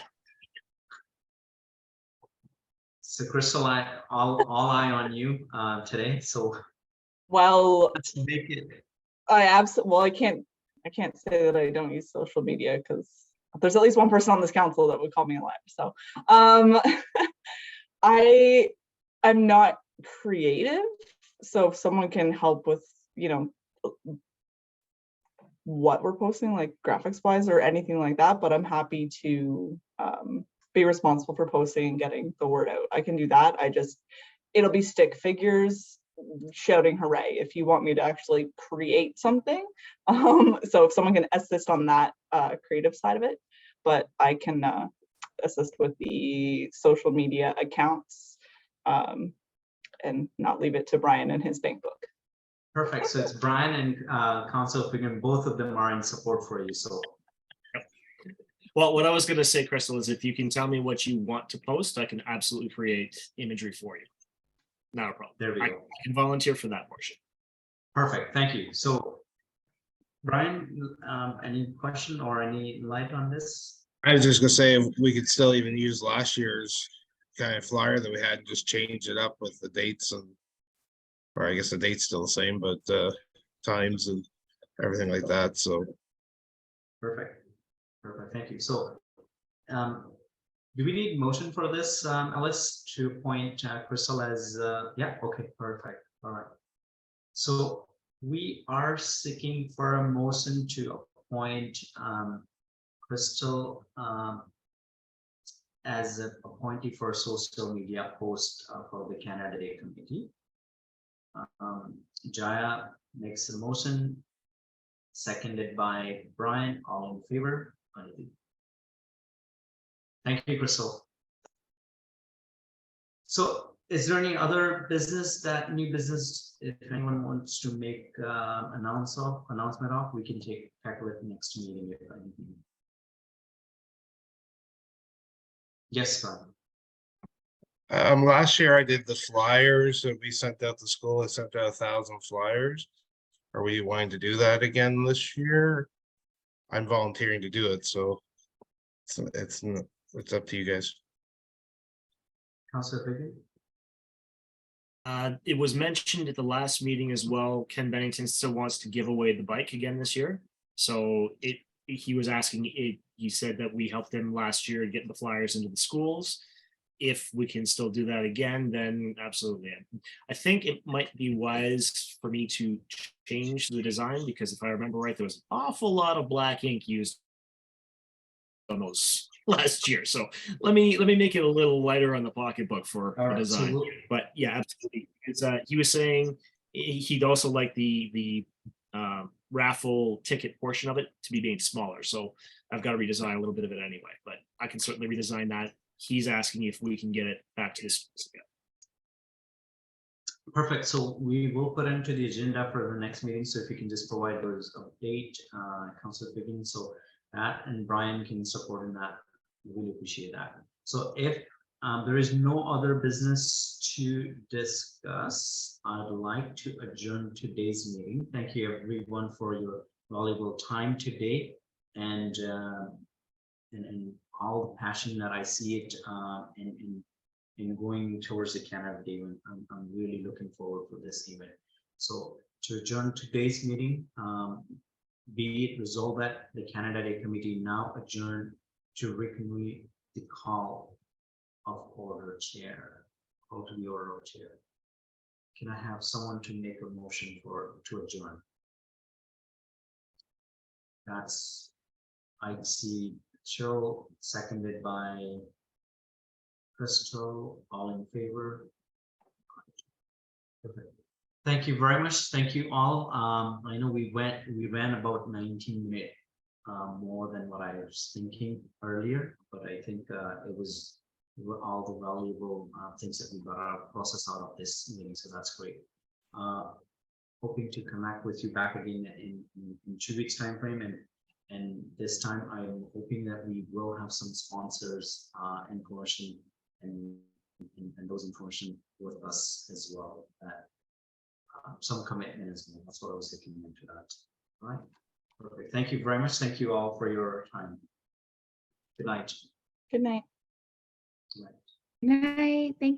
So, Crystal, all eye on you today. So, Well, let's make it. I can't say that I don't use social media because there's at least one person on this council that would call me a liar. So I'm not creative. So if someone can help with, what we're posting, like graphics wise or anything like that, but I'm happy to be responsible for posting and getting the word out. I can do that. It'll be stick figures shouting hooray if you want me to actually create something. So if someone can assist on that creative side of it, but I can assist with the social media accounts and not leave it to Brian and his bank book. Perfect. So it's Brian and Council Pickering, both of them are in support for you. So Well, what I was going to say, Crystal, is if you can tell me what you want to post, I can absolutely create imagery for you. Not a problem. there we I go. can volunteer for that portion. Perfect. Thank you. So Brian, any question or any light on this? I was just gonna say, we could still even use last year's kind of flyer that we had, just change it up with the dates and, or I guess the date's still the same, but times and everything like that, so. Perfect. Perfect. Thank you. So do we need motion for this, Alice, to appoint Crystal as, yeah, okay, perfect. All right. So we are seeking for a motion to appoint Crystal as an appointee for social media post for the Canada Day Committee. Jaya makes a motion, seconded by Brian. All in favor? Thank you, Crystal. So is there any other business, that new business, if anyone wants to make announcement of, we can tackle it next meeting if anything. Yes, Brian. Last year I did the flyers that we sent out to school. I sent out 1,000 flyers. Are we wanting to do that again this year? I'm volunteering to do it, so it's up to you guys. Councilor Pickett? It was mentioned at the last meeting as well. Ken Bennington still wants to give away the bike again this year. So he was asking, he said that we helped him last year get the flyers into the schools. If we can still do that again, then absolutely. I think it might be wise for me to change the design, because if I remember right, there was an awful lot of black ink used on those last year. So let me make it a little lighter on the pocketbook for All the right, design. so But yeah, absolutely. It's, he was saying he'd also like the raffle ticket portion of it to be made smaller. So I've got to redesign a little bit of it anyway, but I can certainly redesign that. He's asking if we can get it back to this. perfect. So we will put into the agenda for the next meeting. So if you can just provide those update, Councilor Pickering, so that and Brian can support in that. We really appreciate that. So if there is no other business to discuss, I'd like to adjourn today's meeting. Thank you everyone for your valuable time today, and all the passion that I see it in going towards the Canada Day. I'm really looking forward for this event. So to adjourn today's meeting, be it resolved that the Canada Day Committee now adjourn to reconvene the call of order chair. Call to the order of chair. Can I have someone to make a motion to adjourn? That's, I see Cheryl, seconded by Crystal. All in favor? Perfect. Thank you very much. Thank you all. I know we ran about 19 minutes more than what I was thinking earlier, but I think it was all the valuable things that we got out, process out of this meeting. So that's great. Hoping to connect with you back again in 2 weeks time frame, and this time I'm hoping that we will have some sponsors information and those information with us as well. That some commitment as well. That's what I was looking into that. All right. Perfect. Thank you very much. Thank you all for your time. Good night. Good night. Good night. Good night. Thank you.